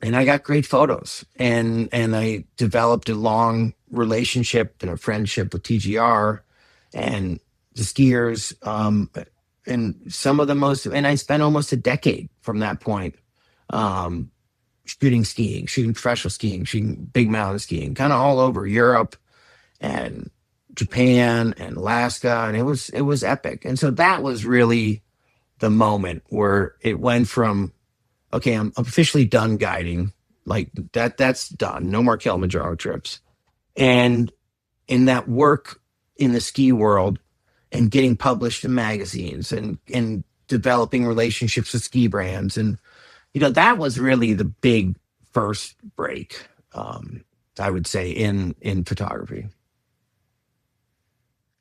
Speaker 6: I got great photos, and I developed a long relationship and a friendship with TGR and the skiers, and some of the most, and I spent almost a decade from that point shooting skiing, shooting professional skiing, shooting big mountain skiing, kind of all over Europe and Japan and Alaska, and it was epic. And so that was really the moment where it went from, okay, I'm officially done guiding, like that's done, no more Kilimanjaro trips, and in that work in the ski world and getting published in magazines and developing relationships with ski brands, and that was really the big first break, I would say, in photography.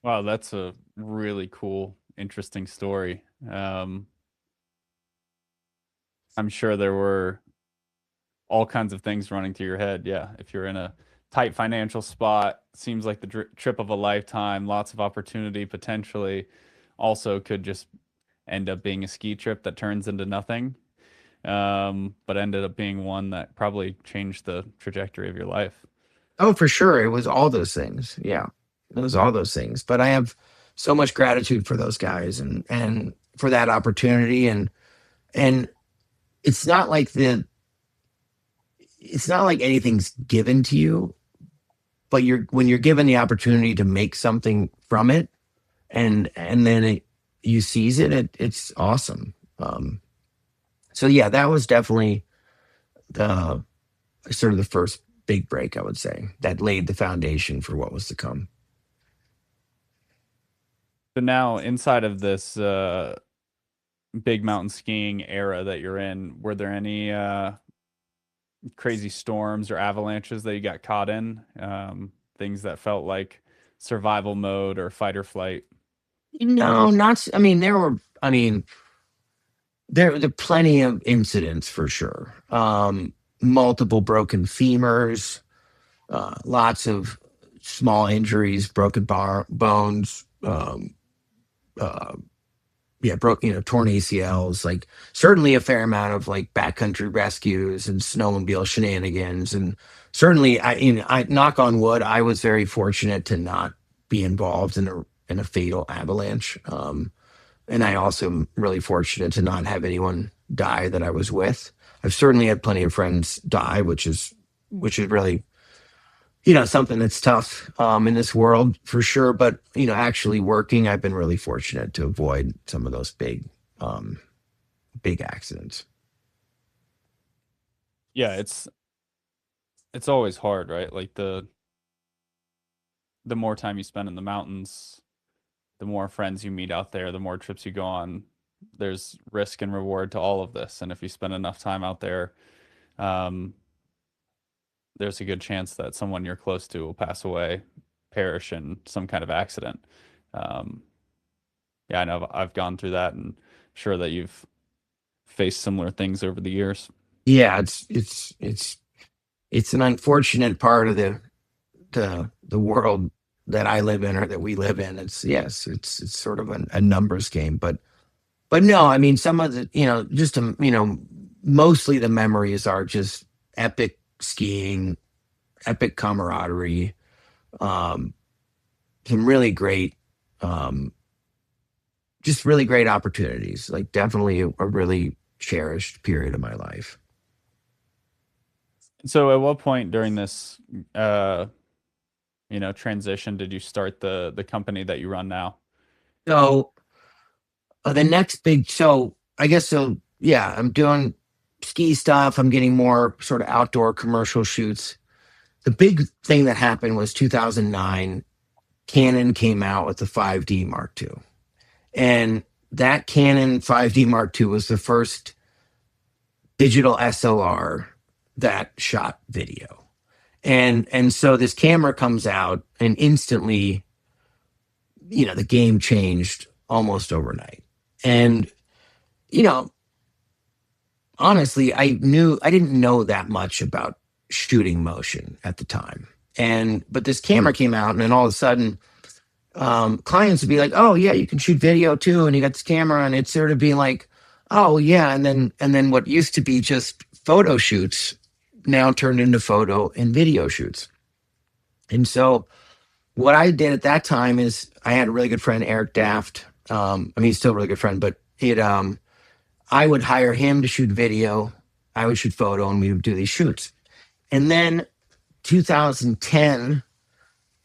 Speaker 1: Wow, that's a really cool, interesting story. I'm sure there were all kinds of things running through your head. Yeah, if you're in a tight financial spot, seems like the trip of a lifetime, lots of opportunity potentially, also could just end up being a ski trip that turns into nothing, but ended up being one that probably changed the trajectory of your life.
Speaker 6: Oh, for sure. It was all those things. Yeah, it was all those things. But I have so much gratitude for those guys and for that opportunity. And it's not like anything's given to you, but when you're given the opportunity to make something from it, and then you seize it, it's awesome. So yeah, that was definitely a sort of the first big break, I would say, that laid the foundation for what was to come.
Speaker 1: So now, inside of this big mountain skiing era that you're in, were there any crazy storms or avalanches that you got caught in? Things that felt like survival mode or fight or flight?
Speaker 6: No, not. I mean, there were. I mean, there plenty of incidents for sure. Multiple broken femurs, lots of small injuries, broken bones. Yeah, torn ACLs. Like certainly a fair amount of like backcountry rescues and snowmobile shenanigans, and certainly, I knock on wood, I was very fortunate to not be involved in a fatal avalanche. And I also am really fortunate to not have anyone die that I was with. I've certainly had plenty of friends die, which is really, something that's tough in this world for sure. But, actually working, I've been really fortunate to avoid some of those big accidents.
Speaker 1: Yeah, it's always hard, right? Like the more time you spend in the mountains, the more friends you meet out there, the more trips you go on. There's risk and reward to all of this. And if you spend enough time out there, there's a good chance that someone you're close to will pass away, perish in some kind of accident. Yeah, I know I've gone through that, and sure that you've faced similar things over the years.
Speaker 6: Yeah, it's an unfortunate part of the world that I live in, or that we live in. It's sort of a numbers game, but no, I mean, some of the, mostly the memories are just epic skiing, epic camaraderie, some really great, just really great opportunities. Like definitely a really cherished period of my life.
Speaker 1: So at what point during this, transition did you start the company that you run now?
Speaker 6: So the next big, yeah, I'm doing ski stuff. I'm getting more sort of outdoor commercial shoots. The big thing that happened was 2009, Canon came out with the 5D Mark II. And that Canon 5D Mark II was the first digital SLR that shot video. And so this camera comes out, and instantly, the game changed almost overnight. And, honestly, I didn't know that much about shooting motion at the time. But this camera came out, and then all of a sudden, clients would be like, "Oh yeah, you can shoot video too," and you got this camera, and it's sort of being like, "Oh yeah," and then what used to be just photo shoots now turned into photo and video shoots. And so what I did at that time is I had a really good friend, Eric Daft. He's still a really good friend, but I would hire him to shoot video. I would shoot photo, and we would do these shoots. And then 2010,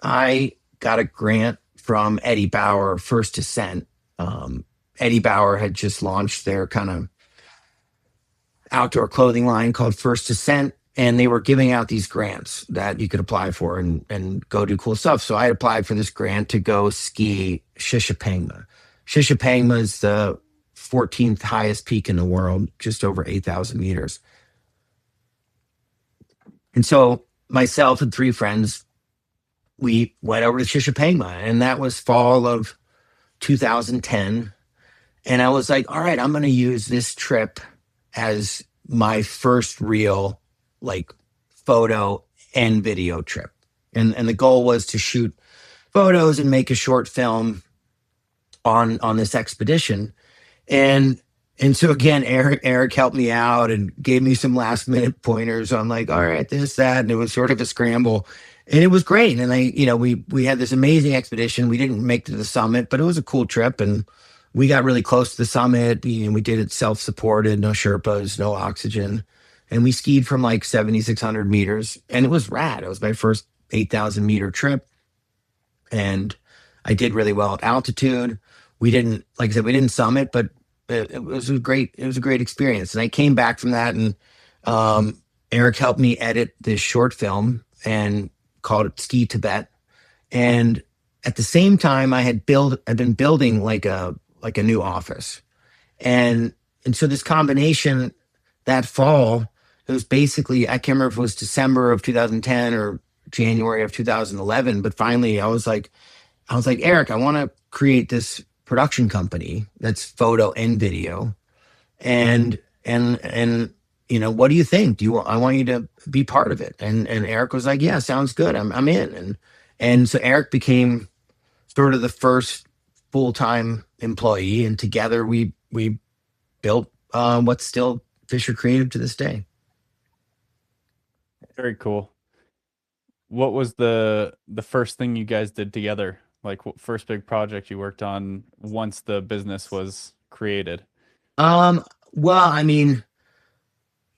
Speaker 6: I got a grant from Eddie Bauer, First Ascent. Eddie Bauer had just launched their kind of outdoor clothing line called First Ascent, and they were giving out these grants that you could apply for and go do cool stuff. So I applied for this grant to go ski Shishapangma. Shishapangma is the 14th highest peak in the world, just over 8,000 meters. And so myself and three friends, we went over to Shishapangma, and that was fall of 2010. And I was like, all right, I'm going to use this trip as my first real photo and video trip. And the goal was to shoot photos and make a short film on this expedition. And so again, Eric helped me out and gave me some last minute pointers on all right, this, that, and it was sort of a scramble, and it was great. And we had this amazing expedition. We didn't make it to the summit, but it was a cool trip, and we got really close to the summit. We did it self-supported, no Sherpas, no oxygen, and we skied from 7,600 meters, and it was rad. It was my first 8,000 meter trip, and I did really well at altitude. We didn't, like I said, we didn't summit, but it was a great experience. And I came back from that, and Eric helped me edit this short film and called it Ski Tibet. And at the same time, I'd been building like a new office. And so this combination that fall, it was basically, I can't remember if it was December of 2010 or January of 2011, but finally I was like, Eric, I want to create this production company that's photo and video. And what do you think? I want you to be part of it. And Eric was like, yeah, sounds good. I'm in. And so Eric became sort of the first full-time employee, and together we built what's still Fisher Creative to this day.
Speaker 1: Very cool. What was the first thing you guys did together? Like, what first big project you worked on once the business was created?
Speaker 6: Well, I mean,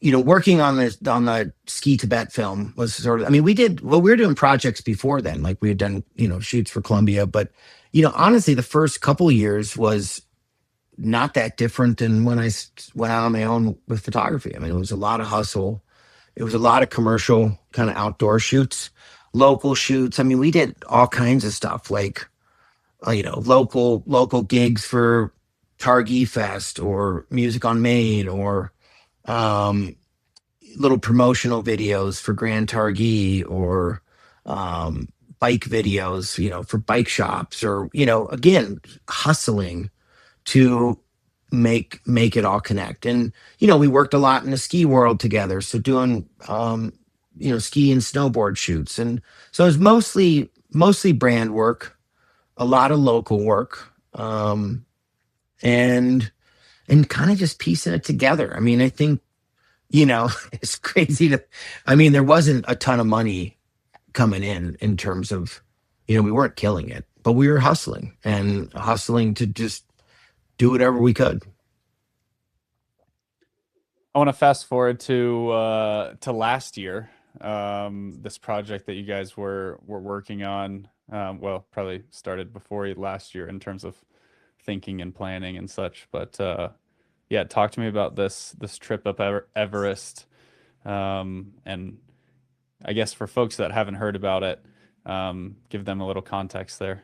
Speaker 6: working on the Ski Tibet film was sort of, I mean, we were doing projects before then, like we had done, shoots for Columbia, but, honestly, the first couple of years was not that different than when I went out on my own with photography. I mean, it was a lot of hustle. It was a lot of commercial kind of outdoor shoots, local shoots. I mean, we did all kinds of stuff like, local gigs for Targhee Fest or Music on Main or little promotional videos for Grand Targhee or bike videos, for bike shops or, again, hustling to make it all connect. And, we worked a lot in the ski world together. So doing, ski and snowboard shoots. And so it was mostly brand work, a lot of local work, and kind of just piecing it together. I mean, I think, it's crazy there wasn't a ton of money coming in terms of, we weren't killing it, but we were hustling to just do whatever we could.
Speaker 1: I want to fast forward to last year. This project that you guys were working on, well, probably started before last year in terms of thinking and planning and such. But yeah, talk to me about this trip up Everest, and I guess for folks that haven't heard about it, give them a little context there.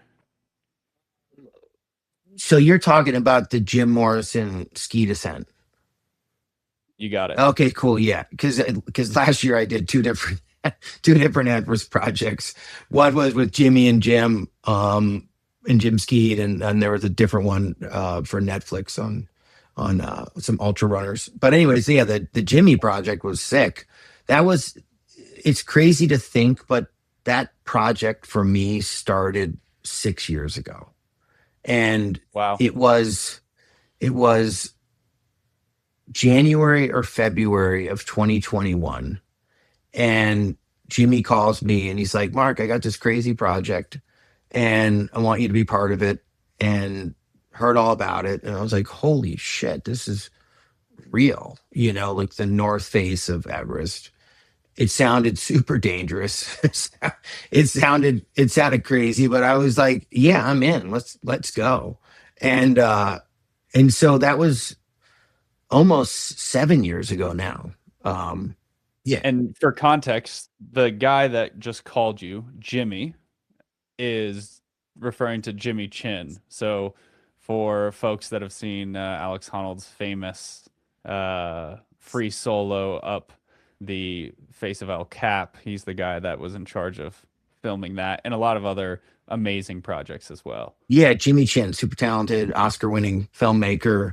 Speaker 6: So you're talking about the Jim Morrison ski descent.
Speaker 1: You got it.
Speaker 6: Okay, cool. Yeah, because last year I did two different Everest projects. One was with Jimmy and Jim, and Jim skied, and there was a different one for Netflix on some ultra runners. But anyways, yeah, the Jimmy project was sick. It's crazy to think, but that project for me started 6 years ago. And
Speaker 1: wow,
Speaker 6: it was January or February of 2021. And Jimmy calls me and he's like, Mark, I got this crazy project and I want you to be part of it, and heard all about it. And I was like, holy shit, this is real, like the north face of Everest. It sounded super dangerous. It sounded crazy, but I was like, yeah, I'm in. Let's go. And so that was almost 7 years ago now. Yeah.
Speaker 1: And for context, the guy that just called you, Jimmy, is referring to Jimmy Chin. So for folks that have seen Alex Honnold's famous free solo up the face of El Cap, he's the guy that was in charge of filming that and a lot of other amazing projects as well.
Speaker 6: Yeah, Jimmy Chin, super talented, Oscar-winning filmmaker.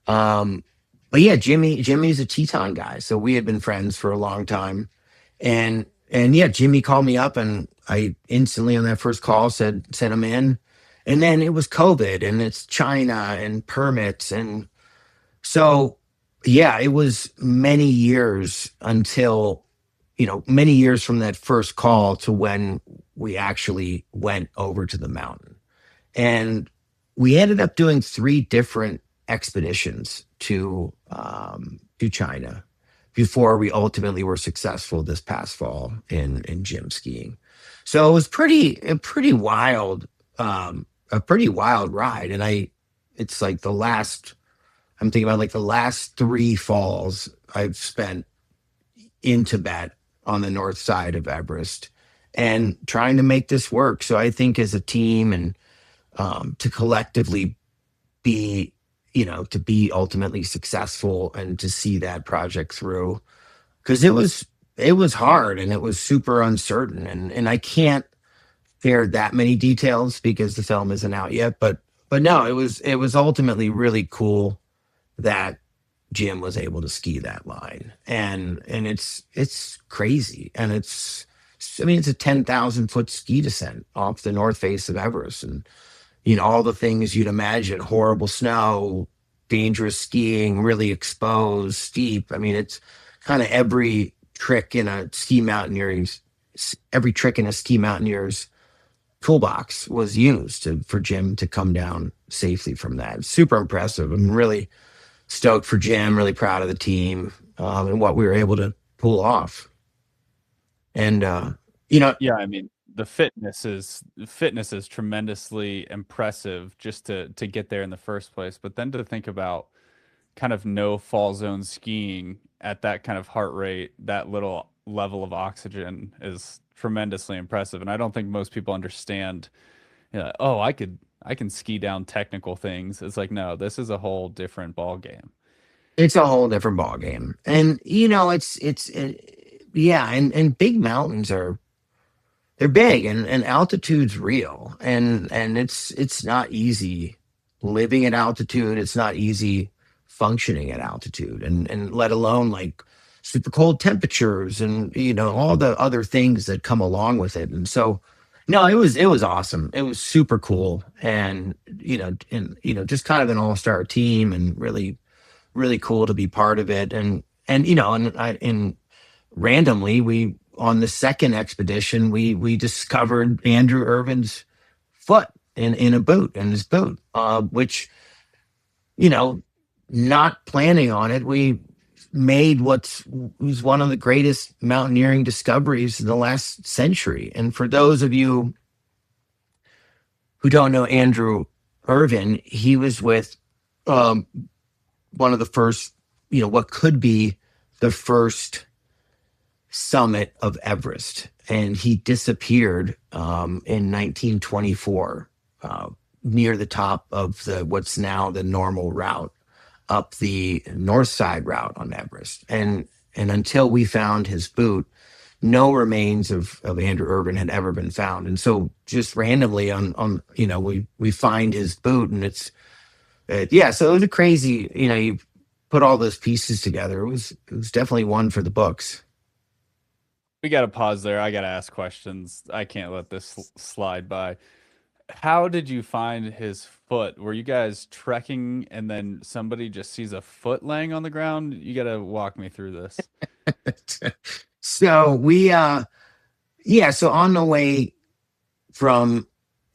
Speaker 6: But yeah, Jimmy's a Teton guy, so we had been friends for a long time. And yeah, Jimmy called me up, and I instantly on that first call said I'm in. And then it was COVID, and it's China and permits, and so yeah, it was many years until, many years from that first call to when we actually went over to the mountain. And we ended up doing 3 different expeditions to China before we ultimately were successful this past fall in gym skiing. So it was a pretty wild ride. And it's like I'm thinking about like the last 3 falls I've spent, in Tibet on the north side of Everest and trying to make this work. So I think as a team and to collectively be, to be ultimately successful and to see that project through, because it was hard and it was super uncertain, and I can't share that many details because the film isn't out yet, but no, it was ultimately really cool that Jim was able to ski that line, and it's crazy, and it's a 10,000-foot ski descent off the north face of Everest, and all the things you'd imagine: horrible snow, dangerous skiing, really exposed, steep. I mean, it's kind of every trick in a ski mountaineer's toolbox was used for Jim to come down safely from that. Super impressive. I'm really stoked for Jim, really proud of the team, and what we were able to pull off. And
Speaker 1: Yeah, I mean, the fitness is tremendously impressive just to get there in the first place. But then to think about kind of no fall zone skiing at that kind of heart rate, that little level of oxygen is tremendously impressive. And I don't think most people understand, oh, I can ski down technical things. It's like, no, this is a whole different ball game.
Speaker 6: it's a whole different ball game. And yeah, and big mountains they're big, and altitude's real, and it's not easy living at altitude. It's not easy functioning at altitude, and let alone like super cold temperatures and all the other things that come along with it. And so no, it was awesome. It was super cool, and just kind of an all-star team, and really really cool to be part of it. And randomly, we on the second expedition, we discovered Andrew Irvin's foot in his boot, which, not planning on it, we made was one of the greatest mountaineering discoveries in the last century. And for those of you who don't know Andrew Irvin, he was with one of the first, what could be the first summit of Everest, and he disappeared in 1924 near the top of what's now the normal route up the north side route on Everest, and until we found his boot, no remains of Andrew Irvin had ever been found. And so just randomly we find his boot, and so it was a crazy, you put all those pieces together. It was definitely one for the books.
Speaker 1: We got to pause there. I got to ask questions. I can't let this slide by. How did you find his foot? Were you guys trekking and then somebody just sees a foot laying on the ground? You got to walk me through this.
Speaker 6: So so on the way from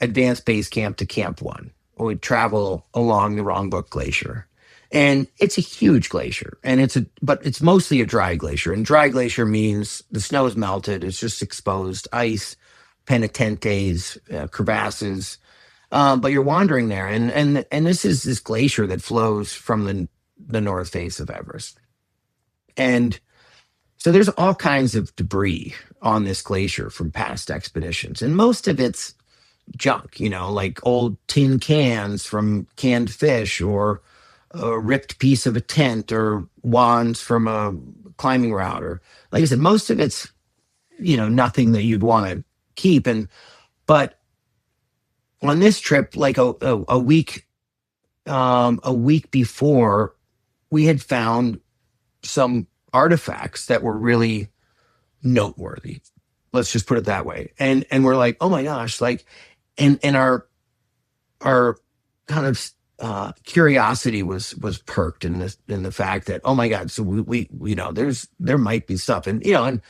Speaker 6: Advanced Base Camp to Camp 1, we travel along the Rongbuk Glacier. And it's a huge glacier, and but it's mostly a dry glacier. And dry glacier means the snow is melted. It's just exposed ice, penitentes, crevasses. But you're wandering there, and this is this glacier that flows from the north face of Everest. And so there's all kinds of debris on this glacier from past expeditions, and most of it's junk, like old tin cans from canned fish, or a ripped piece of a tent, or wands from a climbing route, or, like I said, most of it's nothing that you'd want to keep. But on this trip, like a week before, we had found some artifacts that were really noteworthy. Let's just put it that way. And we're like, oh my gosh, like, and our kind of curiosity was perked in the fact that, oh my God, so we there might be stuff, and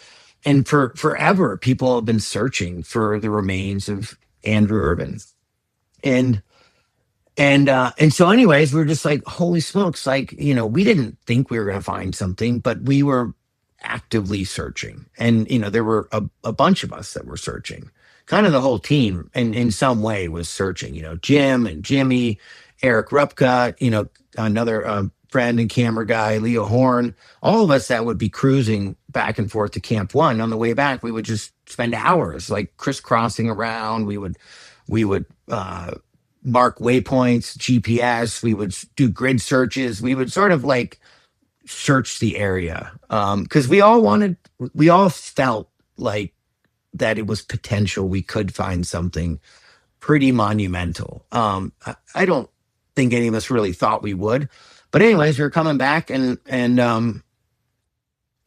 Speaker 6: for forever people have been searching for the remains of Andrew Irvin, and so anyways, we're just like, holy smokes, like, we didn't think we were going to find something, but we were actively searching, and there were a bunch of us that were searching. Kind of the whole team in some way was searching, Jim and Jimmy, Eric Rupka, another friend and camera guy, Leo Horn, all of us that would be cruising back and forth to Camp One. On the way back, we would just spend hours like crisscrossing around. We would mark waypoints, GPS. We would do grid searches. We would sort of like search the area because we all felt like that it was potential we could find something pretty monumental. I don't think any of us really thought we would, but anyways, we were coming back and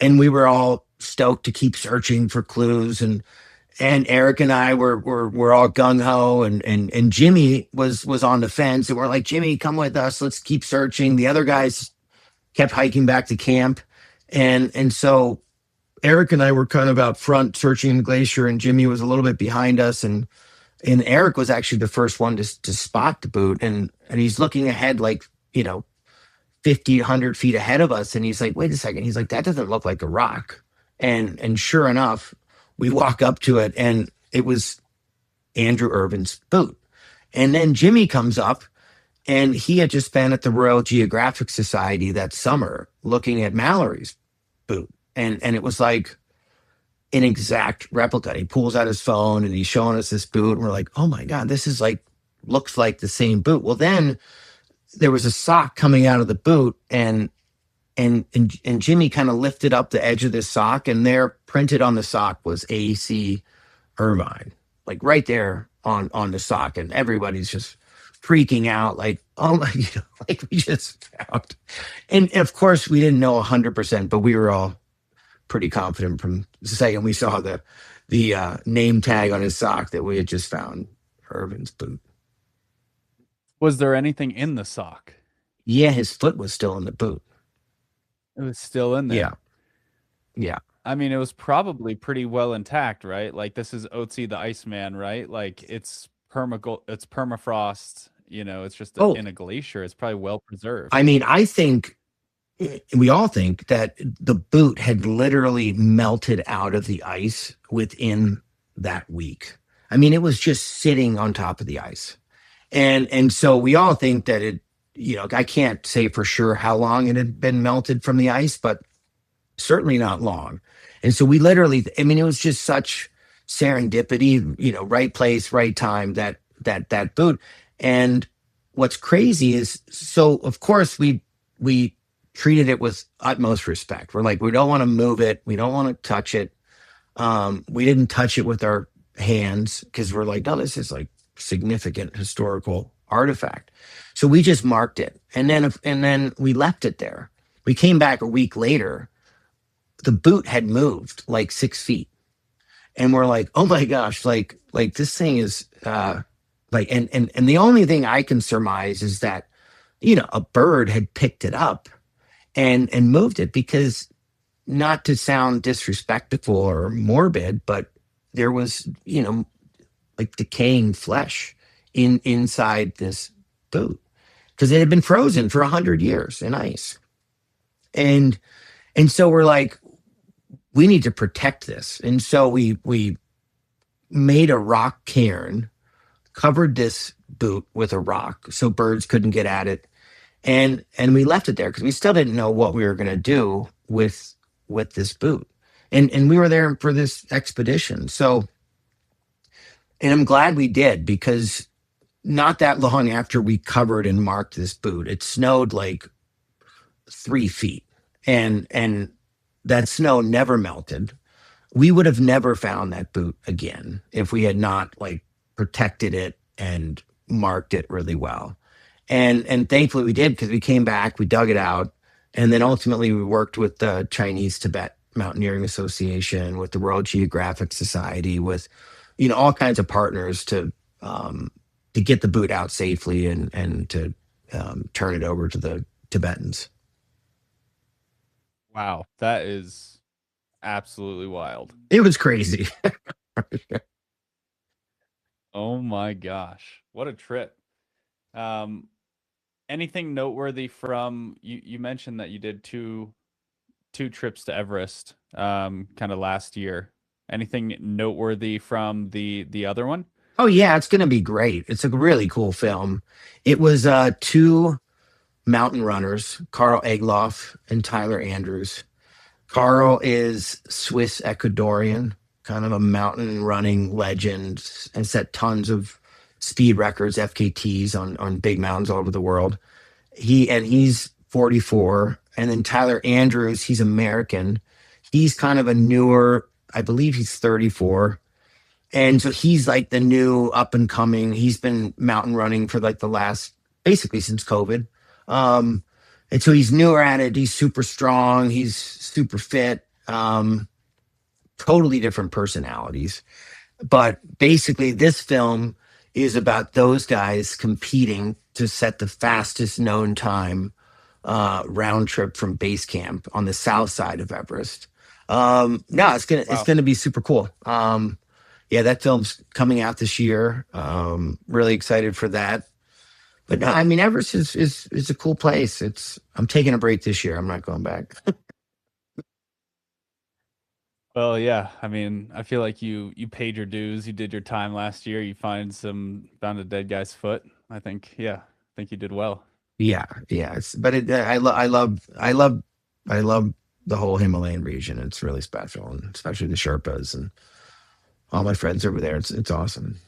Speaker 6: we were all stoked to keep searching for clues, and Eric and I were all gung ho, and Jimmy was on the fence, and we're like, Jimmy, come with us, let's keep searching. The other guys kept hiking back to camp, and so Eric and I were kind of out front searching the glacier, and Jimmy was a little bit behind us, and Eric was actually the first one to spot the boot, and he's looking ahead like 50, 100 feet ahead of us, and he's like, wait a second, he's like, that doesn't look like a rock, and sure enough, we walk up to it, and it was Andrew Irvin's boot. And then Jimmy comes up, and he had just been at the Royal Geographic Society that summer looking at Mallory's boot. And it was like an exact replica. He pulls out his phone and he's showing us this boot. And we're like, oh my God, this is like, looks like the same boot. Well, then there was a sock coming out of the boot, and Jimmy kind of lifted up the edge of this sock, and there printed on the sock was AC Irvine, like right there on the sock. And everybody's just freaking out, like, oh my, like we just found. And of course we didn't know 100%, but we were all pretty confident from the second we saw the name tag on his sock that we had just found Irvin's boot.
Speaker 1: Was there anything in the sock?
Speaker 6: Yeah, his foot was still in the boot.
Speaker 1: It was still in there.
Speaker 6: Yeah.
Speaker 1: I mean, it was probably pretty well intact, right? Like, this is Otzi the Iceman, right? Like, it's permafrost, it's just in a glacier. It's probably well preserved.
Speaker 6: I mean, I think we all think that the boot had literally melted out of the ice within that week. I mean, it was just sitting on top of the ice. And so we all think that it, I can't say for sure how long it had been melted from the ice, but certainly not long. And so we literally, I mean, it was just such serendipity, right place, right time, that boot. And what's crazy is, so of course we treated it with utmost respect. We're like, we don't want to move it. We don't want to touch it. We didn't touch it with our hands because we're like, no, this is like significant historical artifact. So we just marked it. And then we left it there. We came back a week later. The boot had moved like 6 feet. And we're like, oh my gosh, like this thing is and the only thing I can surmise is that, a bird had picked it up and moved it, because, not to sound disrespectful or morbid, but there was, like decaying flesh inside this boot because it had been frozen for 100 years in ice. And so we're like, we need to protect this. And so we made a rock cairn, covered this boot with a rock so birds couldn't get at it. And we left it there because we still didn't know what we were going to do with this boot. And we were there for this expedition. So, and I'm glad we did, because not that long after we covered and marked this boot, it snowed like 3 feet, and that snow never melted. We would have never found that boot again if we had not like protected it and marked it really well. And thankfully we did, because we came back, we dug it out, and then ultimately we worked with the Chinese Tibet Mountaineering Association, with the World Geographic Society, with all kinds of partners to get the boot out safely and to turn it over to the Tibetans.
Speaker 1: Wow, that is absolutely wild.
Speaker 6: It was crazy.
Speaker 1: Oh my gosh, what a trip. Anything noteworthy from you mentioned that you did two trips to Everest kind of last year. Anything noteworthy from the other one?
Speaker 6: Oh yeah, it's going to be great. It's a really cool film. It was 2 mountain runners, Carl Egloff and Tyler Andrews. Carl is Swiss Ecuadorian, kind of a mountain running legend, and set tons of speed records, FKTs on big mountains all over the world. He's 44. And then Tyler Andrews, he's American. He's kind of a newer, I believe he's 34. And so he's like the new up and coming. He's been mountain running for like the last, basically since COVID. And so he's newer at it. He's super strong. He's super fit. Totally different personalities. But basically, this film is about those guys competing to set the fastest known time round trip from base camp on the south side of Everest. No, it's gonna be super cool. Yeah, that film's coming out this year. Really excited for that. But no, I mean, Everest is a cool place. I'm taking a break this year. I'm not going back.
Speaker 1: Well, yeah. I mean, I feel like you paid your dues. You did your time last year. You found a dead guy's foot. I think you did well.
Speaker 6: Yeah. I love the whole Himalayan region. It's really special, and especially the Sherpas and all my friends over there. It's awesome.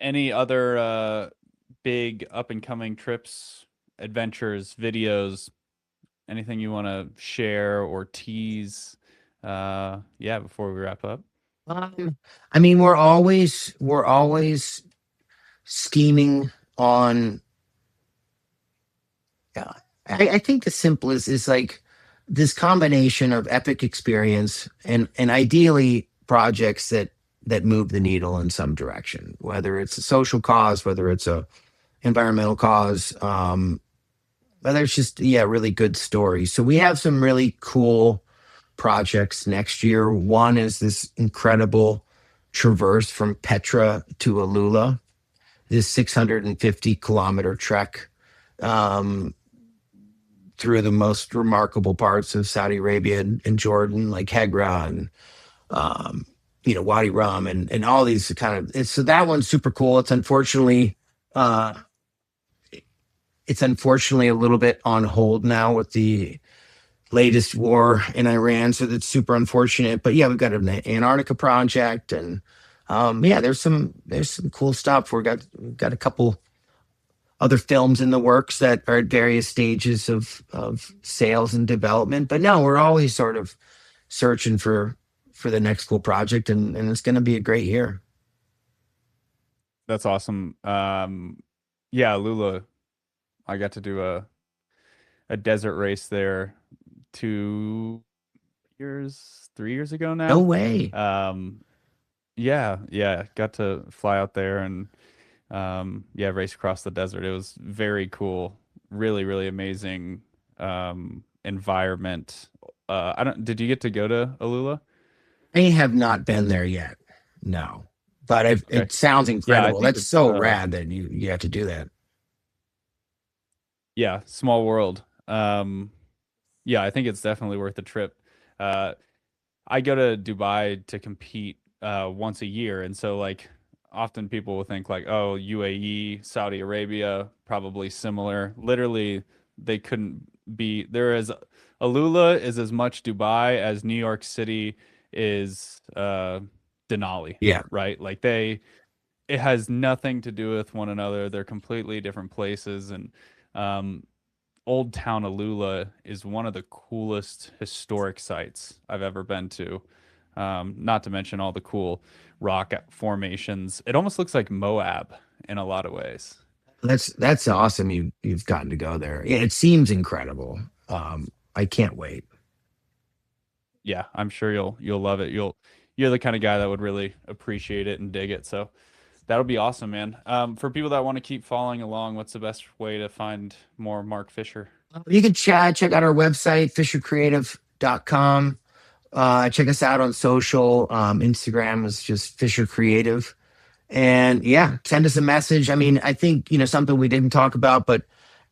Speaker 1: Any other big up and coming trips, adventures, videos, anything you want to share or tease? Before we wrap up.
Speaker 6: I mean, we're always scheming on. I think the simplest is like this combination of epic experience and ideally projects that move the needle in some direction, whether it's a social cause, whether it's a environmental cause, whether it's just really good stories. So we have some really cool projects next year. One is this incredible traverse from Petra to Alula, this 650-kilometer trek through the most remarkable parts of Saudi Arabia and Jordan, like Hegra and Wadi Rum and all these so that one's super cool. It's unfortunately a little bit on hold now with the latest war in Iran, so that's super unfortunate. But we've got an Antarctica project, and there's some cool stuff. We've got a couple other films in the works that are at various stages of sales and development. But no, we're always sort of searching for the next cool project, and it's going to be a great year.
Speaker 1: That's awesome. Lula, I got to do a desert race there 3 years ago now.
Speaker 6: No way.
Speaker 1: Got to fly out there and race across the desert. It was very cool. Really, really amazing environment. Did you get to go to Alula?
Speaker 6: I have not been there yet. No. But it sounds incredible. That's so rad that you have to do that.
Speaker 1: Yeah, small world. I think it's definitely worth the trip. I go to Dubai to compete once a year, and so like often people will think like, oh, UAE, Saudi Arabia, probably similar. Literally, they couldn't be. Alula is as much Dubai as New York City is Denali.
Speaker 6: Yeah.
Speaker 1: Right? Like it has nothing to do with one another. They're completely different places, and Old Town Alula is one of the coolest historic sites I've ever been to. Not to mention all the cool rock formations. It almost looks like Moab in a lot of ways.
Speaker 6: That's awesome. You've gotten to go there. Yeah, it seems incredible. I can't wait.
Speaker 1: Yeah, I'm sure you'll love it. You're the kind of guy that would really appreciate it and dig it. So that'll be awesome, man. For people that want to keep following along, what's the best way to find more Mark Fisher?
Speaker 6: You can check out our website, fishercreative.com. Check us out on social. Instagram is just Fisher Creative. And send us a message. I mean, I think, something we didn't talk about, but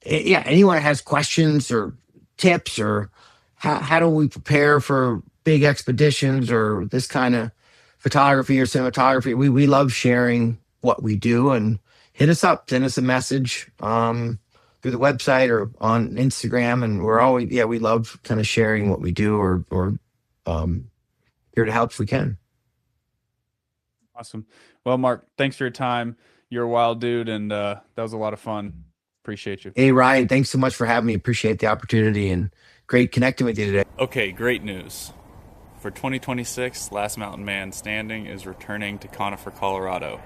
Speaker 6: anyone has questions or tips or how do we prepare for big expeditions or this kind of photography or cinematography? We love sharing what we do, and hit us up, send us a message. There's through the website or on Instagram. And we're always, we love kind of sharing what we do or here to help if we can.
Speaker 1: Awesome. Well, Mark, thanks for your time. You're a wild dude, and that was a lot of fun. Appreciate you.
Speaker 6: Hey, Ryan, thanks so much for having me. Appreciate the opportunity and great connecting with you today.
Speaker 1: Okay, great news. For 2026, Last Mountain Man Standing is returning to Conifer, Colorado.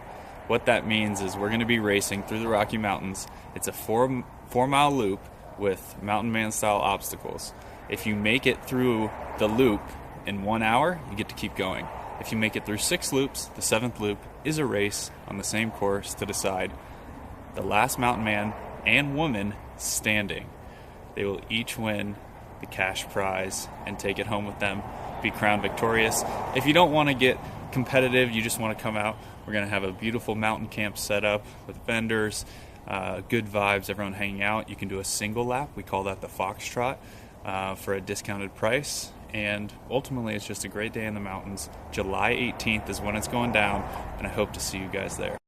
Speaker 1: What that means is we're going to be racing through the Rocky Mountains. It's a 4-mile loop with Mountain Man style obstacles. If you make it through the loop in 1 hour, you get to keep going. If you make it through 6 loops, the 7th loop is a race on the same course to decide the last mountain man and woman standing. They will each win the cash prize and take it home with them, be crowned victorious. If you don't want to get competitive, you just want to come out, we're going to have a beautiful mountain camp set up with vendors, good vibes, everyone hanging out. You can do a single lap. We call that the Foxtrot for a discounted price. And ultimately, it's just a great day in the mountains. July 18th is when it's going down, and I hope to see you guys there.